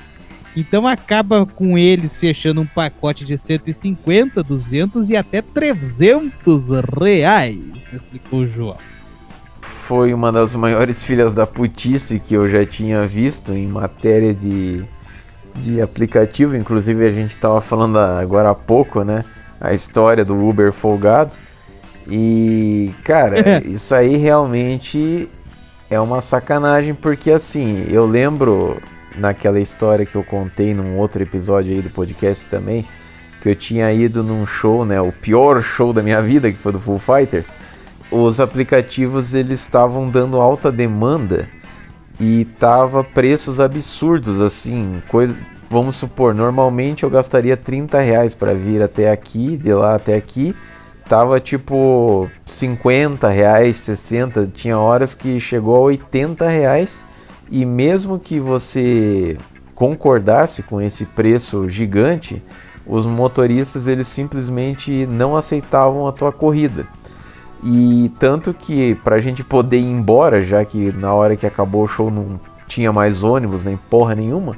Então acaba com eles fechando um pacote de 150, 200 e até 300 reais, explicou o João. Foi uma das maiores filhas da putice que eu já tinha visto em matéria de aplicativo. Inclusive a gente estava falando agora há pouco, né? A história do Uber folgado. E, cara, isso aí realmente é uma sacanagem, porque assim, eu lembro naquela história que eu contei num outro episódio aí do podcast também, que eu tinha ido num show, né? O pior show da minha vida, que foi do Foo Fighters. Os aplicativos eles estavam dando alta demanda e tava preços absurdos, assim, vamos supor, normalmente eu gastaria 30 reais para vir até aqui, de lá até aqui, tava tipo 50 reais, 60, tinha horas que chegou a 80 reais, e mesmo que você concordasse com esse preço gigante, os motoristas eles simplesmente não aceitavam a tua corrida. E tanto que pra gente poder ir embora, já que na hora que acabou o show não tinha mais ônibus nem porra nenhuma,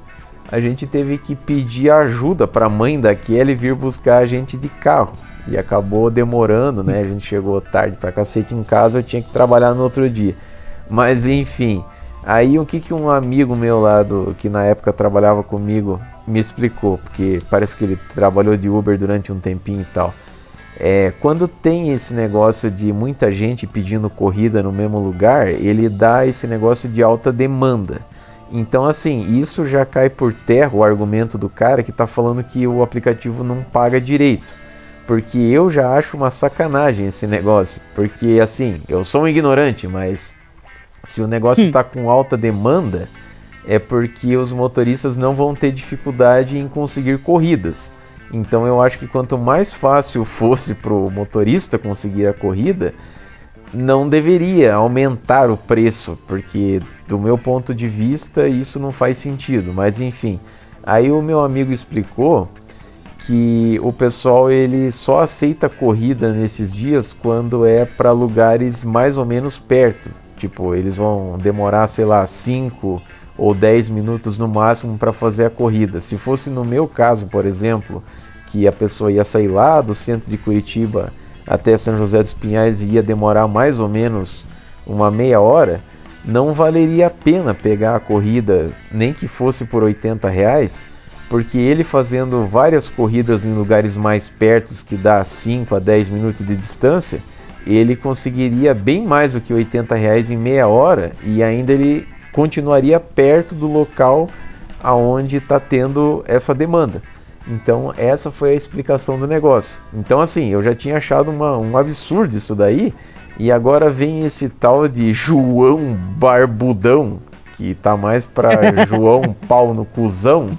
a gente teve que pedir ajuda pra mãe da Kelly vir buscar a gente de carro. E acabou demorando, né? A gente chegou tarde pra cacete em casa, eu tinha que trabalhar no outro dia. Mas enfim, aí o que um amigo meu lá, que na época trabalhava comigo, me explicou, porque parece que ele trabalhou de Uber durante um tempinho e tal. Quando tem esse negócio de muita gente pedindo corrida no mesmo lugar, ele dá esse negócio de alta demanda. Então assim, isso já cai por terra o argumento do cara que tá falando que o aplicativo não paga direito. Porque eu já acho uma sacanagem esse negócio. Porque assim, eu sou um ignorante, mas se o negócio tá com alta demanda, é porque os motoristas não vão ter dificuldade em conseguir corridas. Então eu acho que quanto mais fácil fosse para o motorista conseguir a corrida, não deveria aumentar o preço, porque do meu ponto de vista isso não faz sentido. Mas enfim, aí o meu amigo explicou que o pessoal ele só aceita corrida nesses dias quando é para lugares mais ou menos perto. Tipo, eles vão demorar, sei lá, 5 ou 10 minutos no máximo para fazer a corrida. Se fosse no meu caso, por exemplo, que a pessoa ia sair lá do centro de Curitiba até São José dos Pinhais e ia demorar mais ou menos uma meia hora, não valeria a pena pegar a corrida, nem que fosse por 80 reais, porque ele fazendo várias corridas em lugares mais pertos, que dá 5 a 10 minutos de distância, ele conseguiria bem mais do que 80 reais em meia hora e ainda ele continuaria perto do local aonde está tendo essa demanda. Então essa foi a explicação do negócio. Então assim, eu já tinha achado um absurdo isso daí, e agora vem esse tal de João Barbudão, que tá mais pra João Pau no Cuzão,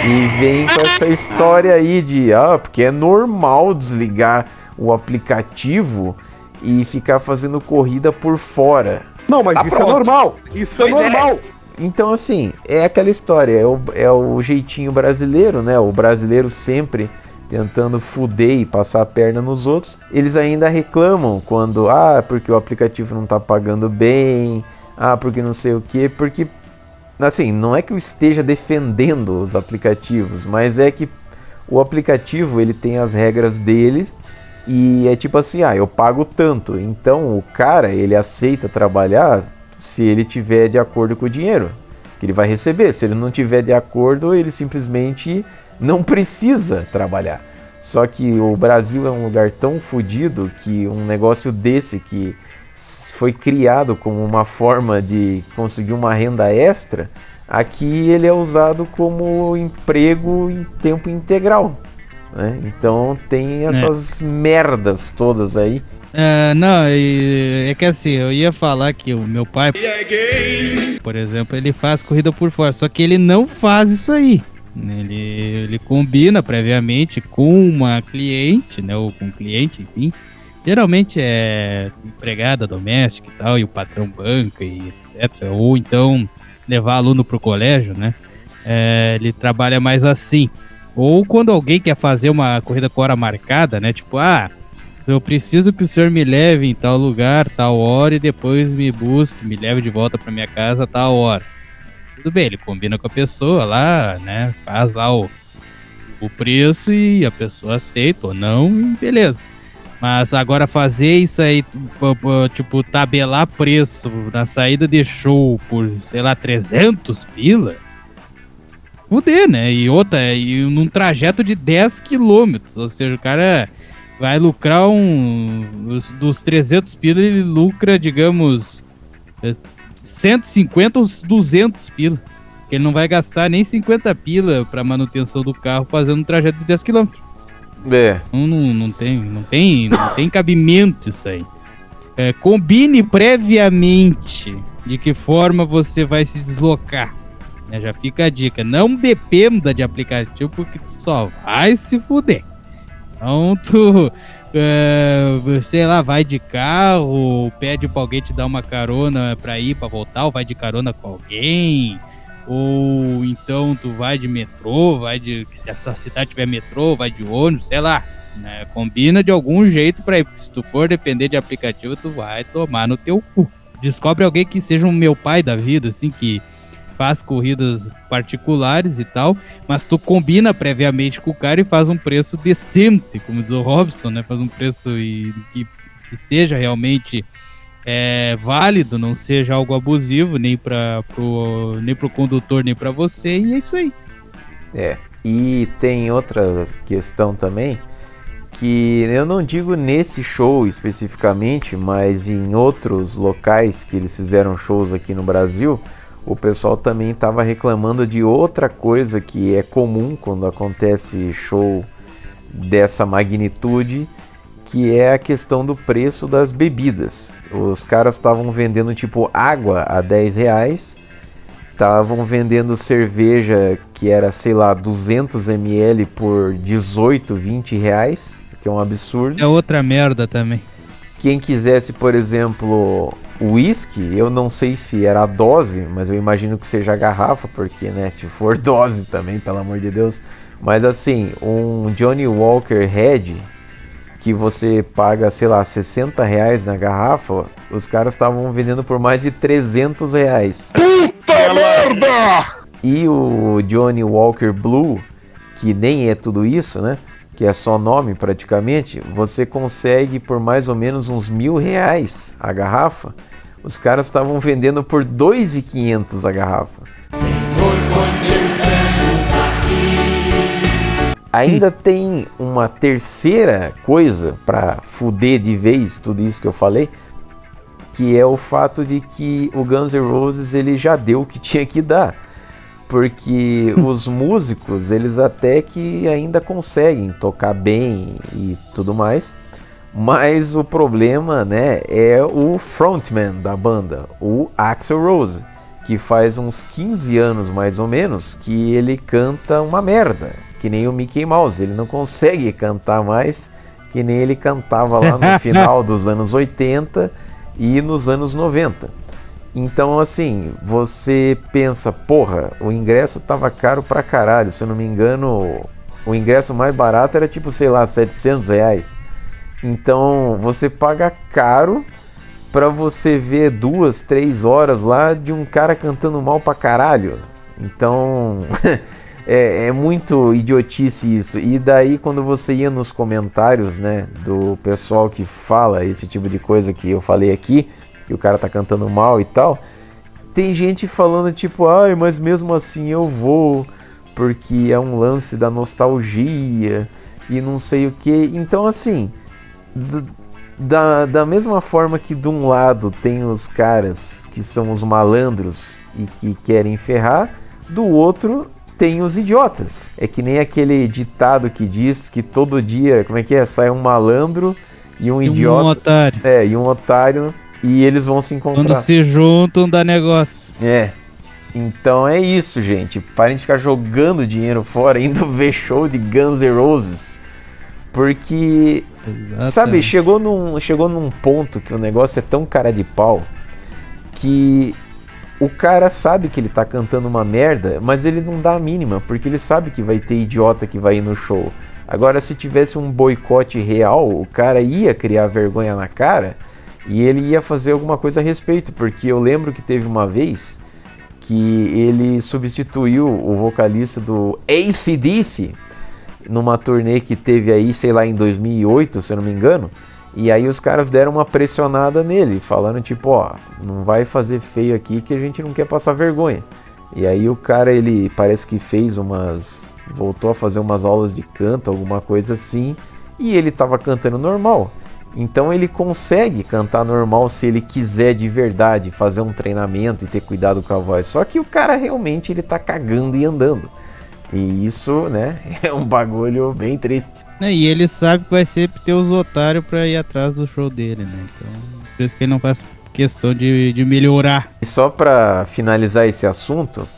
e vem com essa história aí de, porque é normal desligar o aplicativo e ficar fazendo corrida por fora. Não, mas isso é normal, isso é normal. Então assim, é aquela história, é o jeitinho brasileiro, né? O brasileiro sempre tentando fuder e passar a perna nos outros, eles ainda reclamam quando, porque o aplicativo não tá pagando bem, porque não sei o que, porque, assim, não é que eu esteja defendendo os aplicativos, mas é que o aplicativo, ele tem as regras deles e é tipo assim, eu pago tanto, então o cara, ele aceita trabalhar se ele tiver de acordo com o dinheiro que ele vai receber. Se ele não tiver de acordo, ele simplesmente não precisa trabalhar. Só que o Brasil é um lugar tão fodido que um negócio desse que foi criado como uma forma de conseguir uma renda extra, aqui ele é usado como emprego em tempo integral, né? Então tem essas merdas todas aí. É que assim, eu ia falar que o meu pai, por exemplo, ele faz corrida por fora, só que ele não faz isso aí. Ele combina previamente com uma cliente, né, ou com um cliente, enfim. Geralmente é empregada doméstica e tal, e o patrão banca e etc. Ou então levar aluno pro colégio, né? Ele trabalha mais assim. Ou quando alguém quer fazer uma corrida com hora marcada, né? Tipo, eu preciso que o senhor me leve em tal lugar, tal hora, e depois me busque, me leve de volta para minha casa a tal hora. Tudo bem, ele combina com a pessoa lá, né? Faz lá o preço e a pessoa aceita ou não, e beleza. Mas agora fazer isso aí, tipo, tabelar preço na saída de show por, sei lá, 300 pila, fuder, né? E num trajeto de 10 quilômetros, ou seja, o cara vai lucrar dos 300 pila, ele lucra, digamos, 150 ou 200 pila. Ele não vai gastar nem 50 pila para manutenção do carro fazendo um trajeto de 10 km. Não tem cabimento isso aí. Combine previamente de que forma você vai se deslocar. Já fica a dica. Não dependa de aplicativo, porque tu só vai se fuder. Então tu, sei lá, vai de carro, pede pra alguém te dar uma carona pra ir, pra voltar, ou vai de carona com alguém, ou então tu vai de metrô, se a sua cidade tiver metrô, vai de ônibus, sei lá, né? Combina de algum jeito pra ir, porque se tu for depender de aplicativo, tu vai tomar no teu cu. Descobre alguém que seja um meu pai da vida, assim, que faz corridas particulares e tal, mas tu combina previamente com o cara e faz um preço decente, como diz o Robson, né? Faz um preço que seja realmente válido, não seja algo abusivo, nem pro condutor, nem para você, e é isso aí. E tem outra questão também, que eu não digo nesse show especificamente, mas em outros locais que eles fizeram shows aqui no Brasil, o pessoal também estava reclamando de outra coisa que é comum quando acontece show dessa magnitude, que é a questão do preço das bebidas. Os caras estavam vendendo tipo água a R$10, estavam vendendo cerveja que era, sei lá, 200 ml por 18, 20 reais, que é um absurdo. É outra merda também. Quem quisesse, por exemplo, whisky, eu não sei se era a dose, mas eu imagino que seja a garrafa, porque, né, se for dose também, pelo amor de Deus. Mas assim, um Johnny Walker Red, que você paga, sei lá, 60 reais na garrafa, os caras estavam vendendo por mais de 300 reais. Puta merda! E o Johnny Walker Blue, que nem é tudo isso, né? Que é só nome praticamente, você consegue por mais ou menos uns R$1.000 a garrafa. Os caras estavam vendendo por R$2.500 a garrafa. Ainda tem uma terceira coisa para fuder de vez tudo isso que eu falei, que é o fato de que o Guns N' Roses ele já deu o que tinha que dar. Porque os músicos, eles até que ainda conseguem tocar bem e tudo mais, mas o problema, né, é o frontman da banda, o Axl Rose, que faz uns 15 anos mais ou menos que ele canta uma merda, que nem o Mickey Mouse. Ele não consegue cantar mais que nem ele cantava lá no final dos anos 80 e nos anos 90. Então, assim, você pensa, porra, o ingresso tava caro pra caralho, se eu não me engano, O ingresso mais barato era tipo, sei lá, R$700. Então você paga caro pra você ver 2, 3 horas lá de um cara cantando mal pra caralho. Então é muito idiotice isso. E daí quando você ia nos comentários, né, do pessoal que fala esse tipo de coisa que eu falei aqui, que o cara tá cantando mal e tal, tem gente falando tipo, ai, mas mesmo assim eu vou, porque é um lance da nostalgia e não sei o que. Então assim, da mesma forma que de um lado tem os caras que são os malandros e que querem ferrar, do outro tem os idiotas. É que nem aquele ditado que diz que todo dia, como é que é? Sai um malandro e um idiota. Um otário. E um otário, e eles vão se encontrar. Quando se juntam, dá negócio. Então é isso, gente. Parem de ficar jogando dinheiro fora, indo ver show de Guns N' Roses. Porque, sabe, chegou num ponto que o negócio é tão cara de pau que o cara sabe que ele tá cantando uma merda, mas ele não dá a mínima, porque ele sabe que vai ter idiota que vai ir no show. Agora, se tivesse um boicote real, o cara ia criar vergonha na cara e ele ia fazer alguma coisa a respeito, porque eu lembro que teve uma vez que ele substituiu o vocalista do AC/DC numa turnê que teve aí, sei lá, em 2008, se eu não me engano. E aí os caras deram uma pressionada nele, falando tipo, ó, não vai fazer feio aqui que a gente não quer passar vergonha. E aí o cara, ele parece que voltou a fazer umas aulas de canto, alguma coisa assim, e ele tava cantando normal. Então ele consegue cantar normal se ele quiser de verdade fazer um treinamento e ter cuidado com a voz. Só que o cara realmente ele tá cagando e andando. E isso, né, é um bagulho bem triste. E ele sabe que vai sempre ter os otários pra ir atrás do show dele, né? Então, por isso que ele não faz questão de melhorar. E só pra finalizar esse assunto,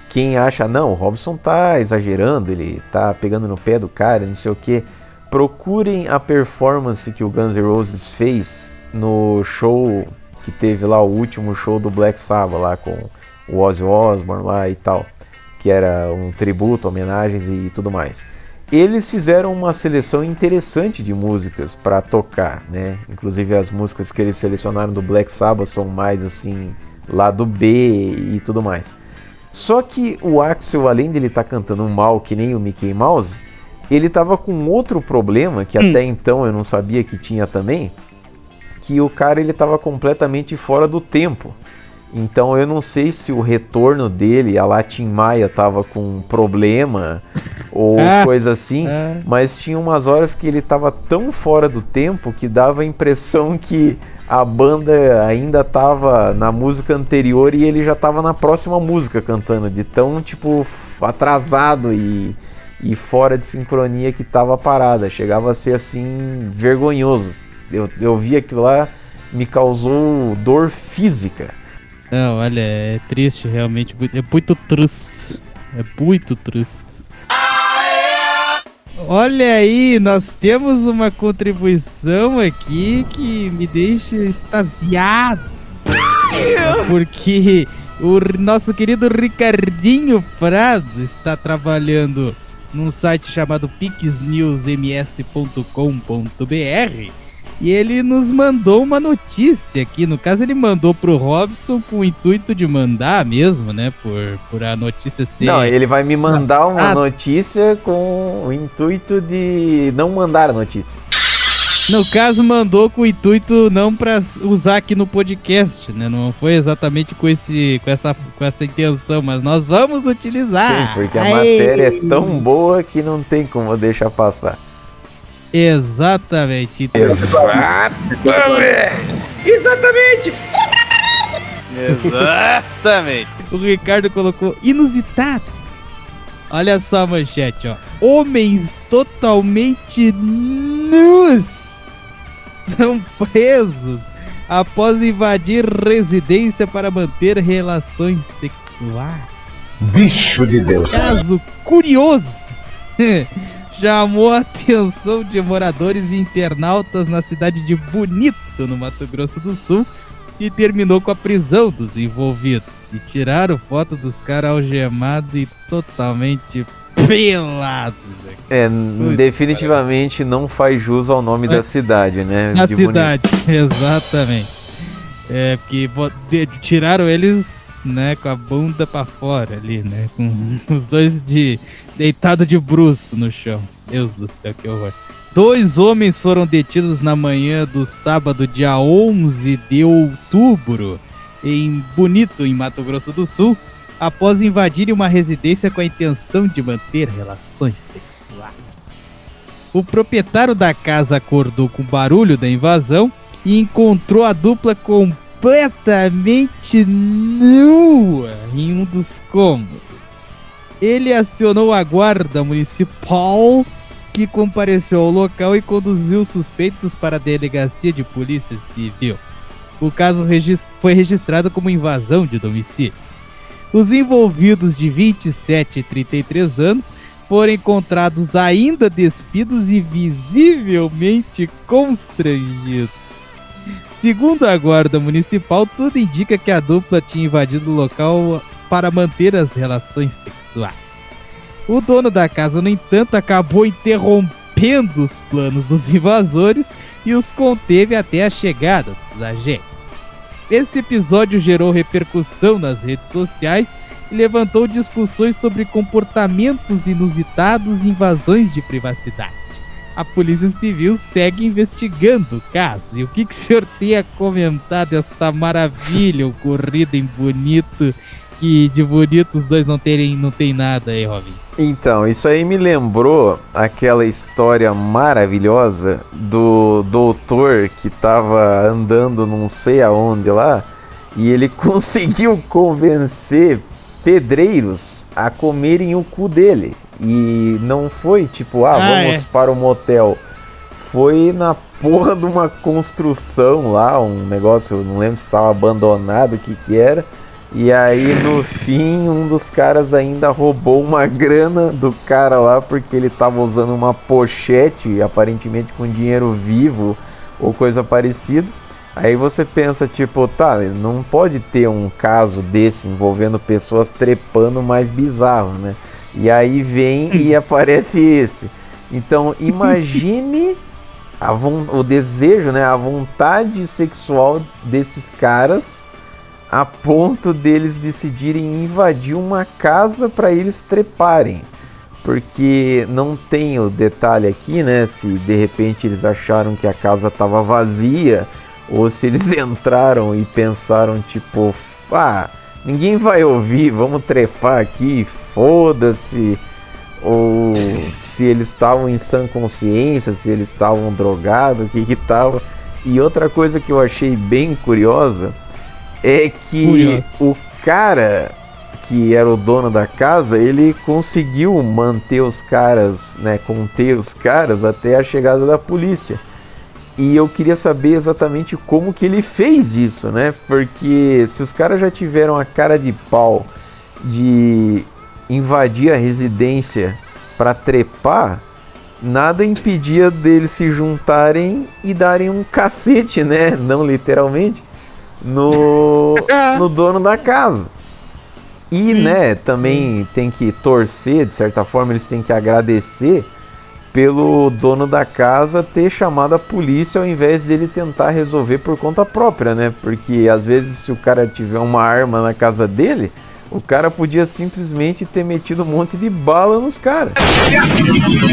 quem acha, não, o Robson tá exagerando, ele tá pegando no pé do cara, não sei o que, procurem a performance que o Guns N' Roses fez no show que teve lá, o último show do Black Sabbath lá com o Ozzy Osbourne lá e tal, que era um tributo, homenagens e tudo mais. Eles fizeram uma seleção interessante de músicas para tocar, né? Inclusive as músicas que eles selecionaram do Black Sabbath são mais assim, lado B e tudo mais. Só que o Axl, além de ele estar cantando mal que nem o Mickey Mouse, ele tava com outro problema que até então eu não sabia que tinha também, que o cara ele tava completamente fora do tempo. Então eu não sei se o retorno dele, a lá Tim Maia tava com problema ou coisa assim, mas tinha umas horas que ele tava tão fora do tempo que dava a impressão que a banda ainda tava na música anterior e ele já tava na próxima música cantando, de tão tipo atrasado e fora de sincronia que tava a parada. Chegava a ser assim vergonhoso. Eu vi aquilo lá, me causou dor física. Não, olha, é triste realmente, é muito triste. É muito triste. Olha aí, nós temos uma contribuição aqui que me deixa extasiado. Porque o nosso querido Ricardinho Prado está trabalhando num site chamado pixnewsms.com.br e ele nos mandou uma notícia aqui. No caso, ele mandou pro Robson com o intuito de mandar mesmo, né? Por a notícia ser... Não, ele vai me mandar uma notícia com o intuito de não mandar a notícia. No caso, mandou com o intuito não pra usar aqui no podcast, né? Não foi exatamente com essa intenção, mas nós vamos utilizar. Sim, porque a matéria é tão boa que não tem como deixar passar. Exatamente. Exatamente. O Ricardo colocou inusitado. Olha só a manchete, ó. Homens totalmente nus são presos após invadir residência para manter relações sexuais. Bicho de Deus. Caso curioso. Chamou a atenção de moradores e internautas na cidade de Bonito, no Mato Grosso do Sul, e terminou com a prisão dos envolvidos. E tiraram foto dos caras algemados e totalmente pelados. Definitivamente não faz jus ao nome da cidade, né? Na cidade, exatamente. Porque tiraram eles, né, com a bunda pra fora ali, né? Com os dois deitados de bruço no chão. Deus do céu, que horror. 2 homens foram detidos na manhã do sábado, dia 11 de outubro, em Bonito, em Mato Grosso do Sul, após invadirem uma residência com a intenção de manter relações sexuais. O proprietário da casa acordou com o barulho da invasão e encontrou a dupla completamente nua em um dos cômodos. Ele acionou a guarda municipal, que compareceu ao local e conduziu os suspeitos para a delegacia de polícia civil. O caso foi registrado como invasão de domicílio. Os envolvidos de 27 e 33 anos foram encontrados ainda despidos e visivelmente constrangidos. Segundo a guarda municipal, tudo indica que a dupla tinha invadido o local para manter as relações sexuais. O dono da casa, no entanto, acabou interrompendo os planos dos invasores e os conteve até a chegada dos agentes. Esse episódio gerou repercussão nas redes sociais e levantou discussões sobre comportamentos inusitados e invasões de privacidade. A Polícia Civil segue investigando o caso. E o que o senhor tem a comentar desta maravilha ocorrida em Bonito, que de bonito os dois não tem nada aí, Robin? Então, isso aí me lembrou aquela história maravilhosa do doutor que tava andando não sei aonde lá e ele conseguiu convencer pedreiros a comerem o cu dele. E não foi tipo, vamos para o motel. Foi na porra de uma construção lá, um negócio, eu não lembro se estava abandonado, o que era. E aí no fim um dos caras ainda roubou uma grana do cara lá porque ele tava usando uma pochete, aparentemente com dinheiro vivo ou coisa parecida. Aí você pensa tipo, não pode ter um caso desse envolvendo pessoas trepando mais bizarro, né? E aí vem e aparece esse. Então imagine o desejo, né? A vontade sexual desses caras a ponto deles decidirem invadir uma casa para eles treparem. Porque não tem o detalhe aqui, né? Se de repente eles acharam que a casa estava vazia ou se eles entraram e pensaram tipo, ninguém vai ouvir, vamos trepar aqui, foda-se. Ou se eles estavam em sã consciência, se eles estavam drogados, o que tava. E outra coisa que eu achei bem curiosa é que o cara que era o dono da casa, ele conseguiu manter os caras, né, conter os caras até a chegada da polícia. E eu queria saber exatamente como que ele fez isso, né? Porque se os caras já tiveram a cara de pau de invadir a residência para trepar, nada impedia deles se juntarem e darem um cacete, né? Não literalmente, no dono da casa. E, né, também tem que torcer, de certa forma, eles têm que agradecer pelo dono da casa ter chamado a polícia ao invés dele tentar resolver por conta própria, né? Porque às vezes se o cara tiver uma arma na casa dele, o cara podia simplesmente ter metido um monte de bala nos caras.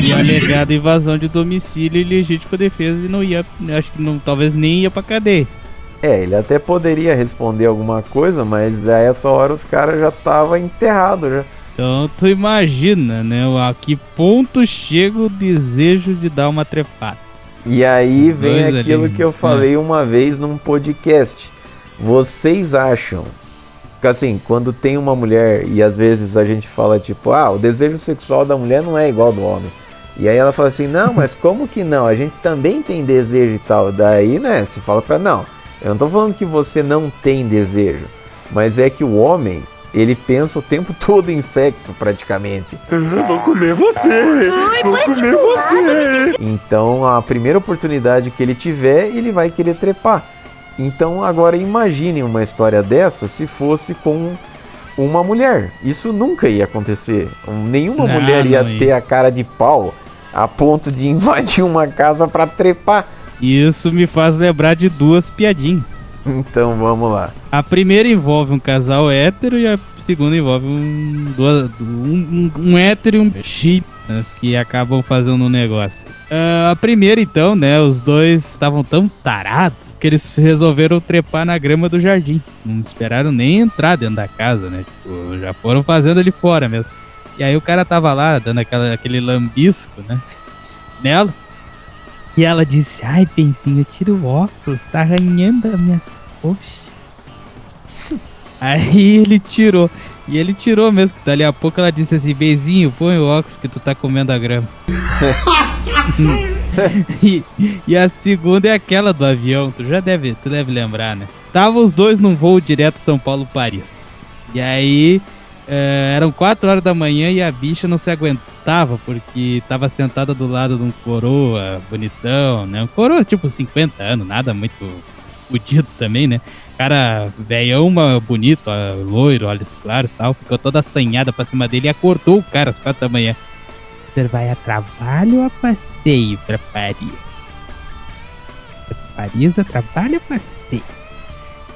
E alegada invasão de domicílio e legítima defesa e não ia, acho que não, talvez nem ia pra cadeia. Ele até poderia responder alguma coisa, mas a essa hora os caras já estavam enterrados já. Então tu imagina, né, a que ponto chega o desejo de dar uma trepada. E aí vem aquilo que eu falei uma vez num podcast. Vocês acham que assim, quando tem uma mulher e às vezes a gente fala tipo, o desejo sexual da mulher não é igual ao do homem. E aí ela fala assim, não, mas como que não? A gente também tem desejo e tal. Daí, né, você fala pra não. Eu não tô falando que você não tem desejo, mas é que o homem, ele pensa o tempo todo em sexo, praticamente. Vou comer você! Vou comer você! Então, a primeira oportunidade que ele tiver, ele vai querer trepar. Então, agora imagine uma história dessa se fosse com uma mulher. Isso nunca ia acontecer. Nenhuma Não, mulher ia não ia. ter a cara de pau a ponto de invadir uma casa pra trepar. Isso me faz lembrar de duas piadinhas. Então vamos lá. A primeira envolve um casal hétero e a segunda envolve um hétero e um chip, né, que acabam fazendo um negócio. A primeira, então, né, os dois estavam tão tarados que eles resolveram trepar na grama do jardim. Não esperaram nem entrar dentro da casa, né? Tipo, já foram fazendo ali fora mesmo. E aí o cara tava lá, dando aquele lambisco, né, nela. E ela disse, ai, Pensinho, tira o óculos, tá arranhando as minhas coxas. Aí ele tirou. E ele tirou mesmo, que dali a pouco ela disse assim, Bezinho, põe o óculos que tu tá comendo a grama. e a segunda é aquela do avião, tu deve lembrar, né? Tava os dois num voo direto São Paulo-Paris. E aí, eram 4 horas da manhã e a bicha não se aguentava, porque tava sentada do lado de um coroa bonitão, né? Um coroa tipo 50 anos, nada muito fudido também, né? Cara velhão, bonito, loiro, olhos claros e tal, ficou toda assanhada pra cima dele e acordou o cara às 4 da manhã. Você vai a trabalho ou a passeio pra Paris? Paris, a trabalho ou a passeio?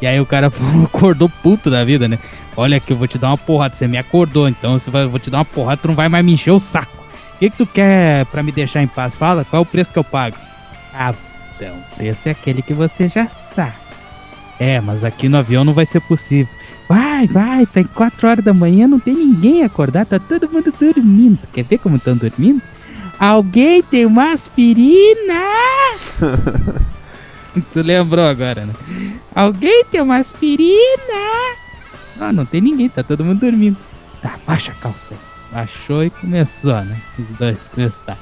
E aí o cara acordou puto da vida, né? Olha que eu vou te dar uma porrada, você me acordou, então eu vou te dar uma porrada, tu não vai mais me encher o saco. O que tu quer pra me deixar em paz? Fala, qual é o preço que eu pago? Ah, então, o preço é aquele que você já sabe. Mas aqui no avião não vai ser possível. Vai, tá em 4 horas da manhã, não tem ninguém acordado, tá todo mundo dormindo. Quer ver como estão dormindo? Alguém tem uma aspirina? Tu lembrou agora, né? Alguém tem uma aspirina? Não tem ninguém, tá todo mundo dormindo. Tá, baixa a calça aí. Baixou e começou, né? Os dois começaram.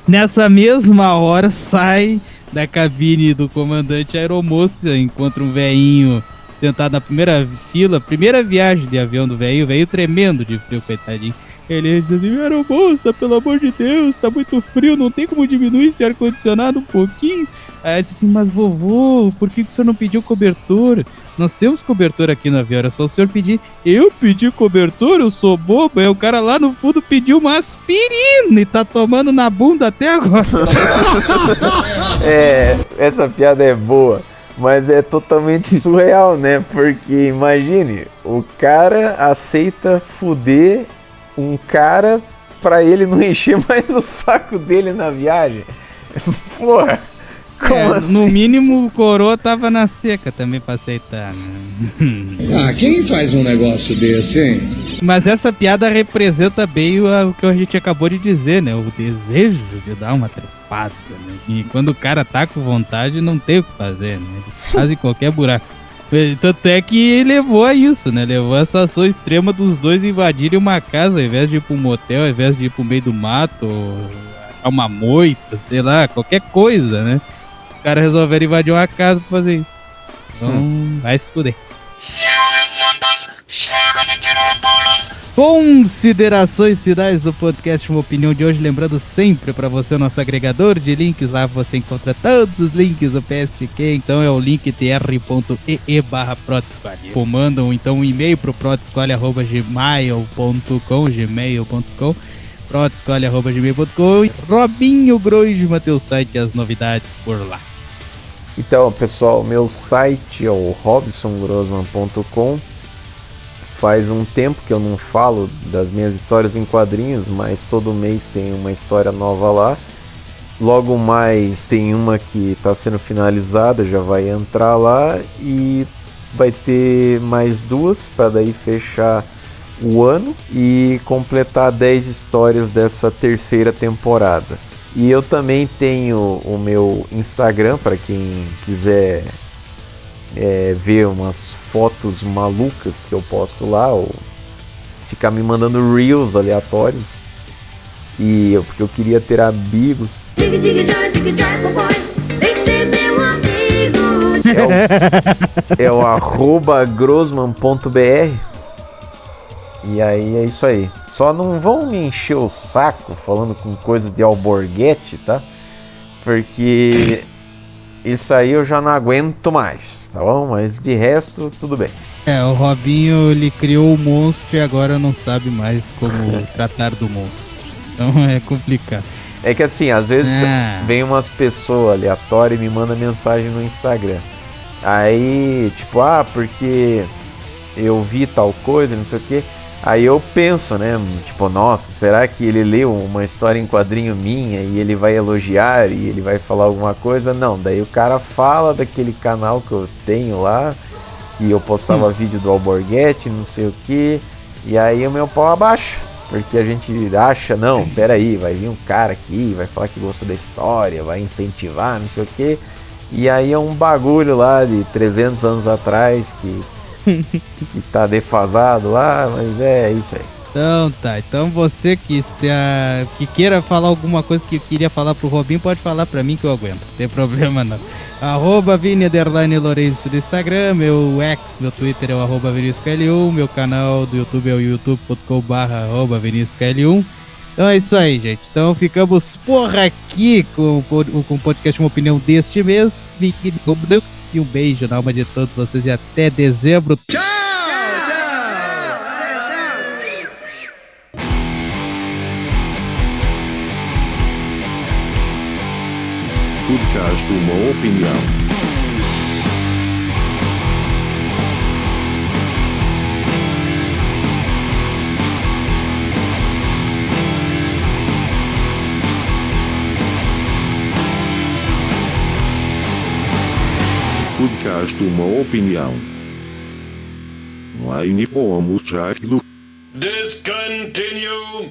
Nessa mesma hora sai da cabine do comandante aeromoço, encontra um velhinho sentado na primeira fila, primeira viagem de avião do velho tremendo de frio, coitadinho. Ele diz assim, aeromoça, pelo amor de Deus, tá muito frio, não tem como diminuir esse ar-condicionado um pouquinho? Aí ele disse assim, mas vovô, por que o senhor não pediu cobertura? Nós temos cobertura aqui no avião, era só o senhor pedir. Eu pedi cobertura? Eu sou bobo? Aí o cara lá no fundo pediu uma aspirina e tá tomando na bunda até agora. Essa piada é boa, mas é totalmente surreal, né? Porque imagine, o cara aceita fuder um cara pra ele não encher mais o saco dele na viagem. Porra. Assim? No mínimo o coroa tava na seca também pra aceitar, né? Quem faz um negócio desse, hein? Mas essa piada representa bem o que a gente acabou de dizer, né? O desejo de dar uma trepada, né? E quando o cara tá com vontade, não tem o que fazer, né? Ele faz em qualquer buraco. Tanto é que levou a isso, né? Levou a essa ação extrema dos dois invadirem uma casa, ao invés de ir pra um motel, ao invés de ir pro meio do mato, achar uma moita, sei lá, qualquer coisa, né? Os caras resolveram invadir uma casa pra fazer isso. Então, vai se fuder. Considerações finais do podcast Uma Opinião de hoje. Lembrando sempre para você o nosso agregador de links. Lá você encontra todos os links do PSQ. Então é o linktr.ee/ProTsquad. Mandam então um e-mail pro protsquad@gmail.com protsquad@gmail.com. Robinho Groisman, teu site e as novidades por lá. Então, pessoal, meu site é o robsongrossman.com. Faz um tempo que eu não falo das minhas histórias em quadrinhos, mas todo mês tem uma história nova lá. Logo mais tem uma que está sendo finalizada, já vai entrar lá, e vai ter mais 2 para daí fechar o ano e completar 10 histórias dessa terceira temporada. E eu também tenho o meu Instagram, para quem quiser ver umas fotos malucas que eu posto lá, ou ficar me mandando reels aleatórios, porque eu queria ter amigos. É o @grossman.br. E aí é isso aí. Só não vão me encher o saco falando com coisa de alborguete, tá? Porque Isso aí eu já não aguento mais, tá bom? Mas de resto, tudo bem. O Robinho, ele criou o monstro e agora não sabe mais como tratar do monstro. Então é complicado. É que assim, às vezes vem umas pessoas aleatórias e me mandam mensagem no Instagram. Aí, tipo, porque eu vi tal coisa, não sei o quê. Aí eu penso, né, tipo, nossa, será que ele leu uma história em quadrinho minha e ele vai elogiar e ele vai falar alguma coisa? Não, daí o cara fala daquele canal que eu tenho lá, que eu postava vídeo do Alborguete, não sei o que, e aí o meu pau abaixa, porque a gente acha, não, peraí, vai vir um cara aqui, vai falar que gostou da história, vai incentivar, não sei o que, e aí é um bagulho lá de 300 anos atrás que tá defasado lá, mas é isso aí. Então tá, então você que queira falar alguma coisa que eu queria falar pro Robinho, pode falar pra mim que eu aguento, não tem problema não. @Vini_Lourenço do Instagram, meu Twitter é o @ViniciusKL1, meu canal do YouTube é o youtube.com/ViniciusKL1. Então é isso aí, gente. Então ficamos por aqui com o podcast Uma Opinião deste mês. Fiquem com Deus e um beijo na alma de todos vocês e até dezembro. Tchau! Podcast Uma Opinião. Podcast Uma Opinião. Line pomos já do Discontinue.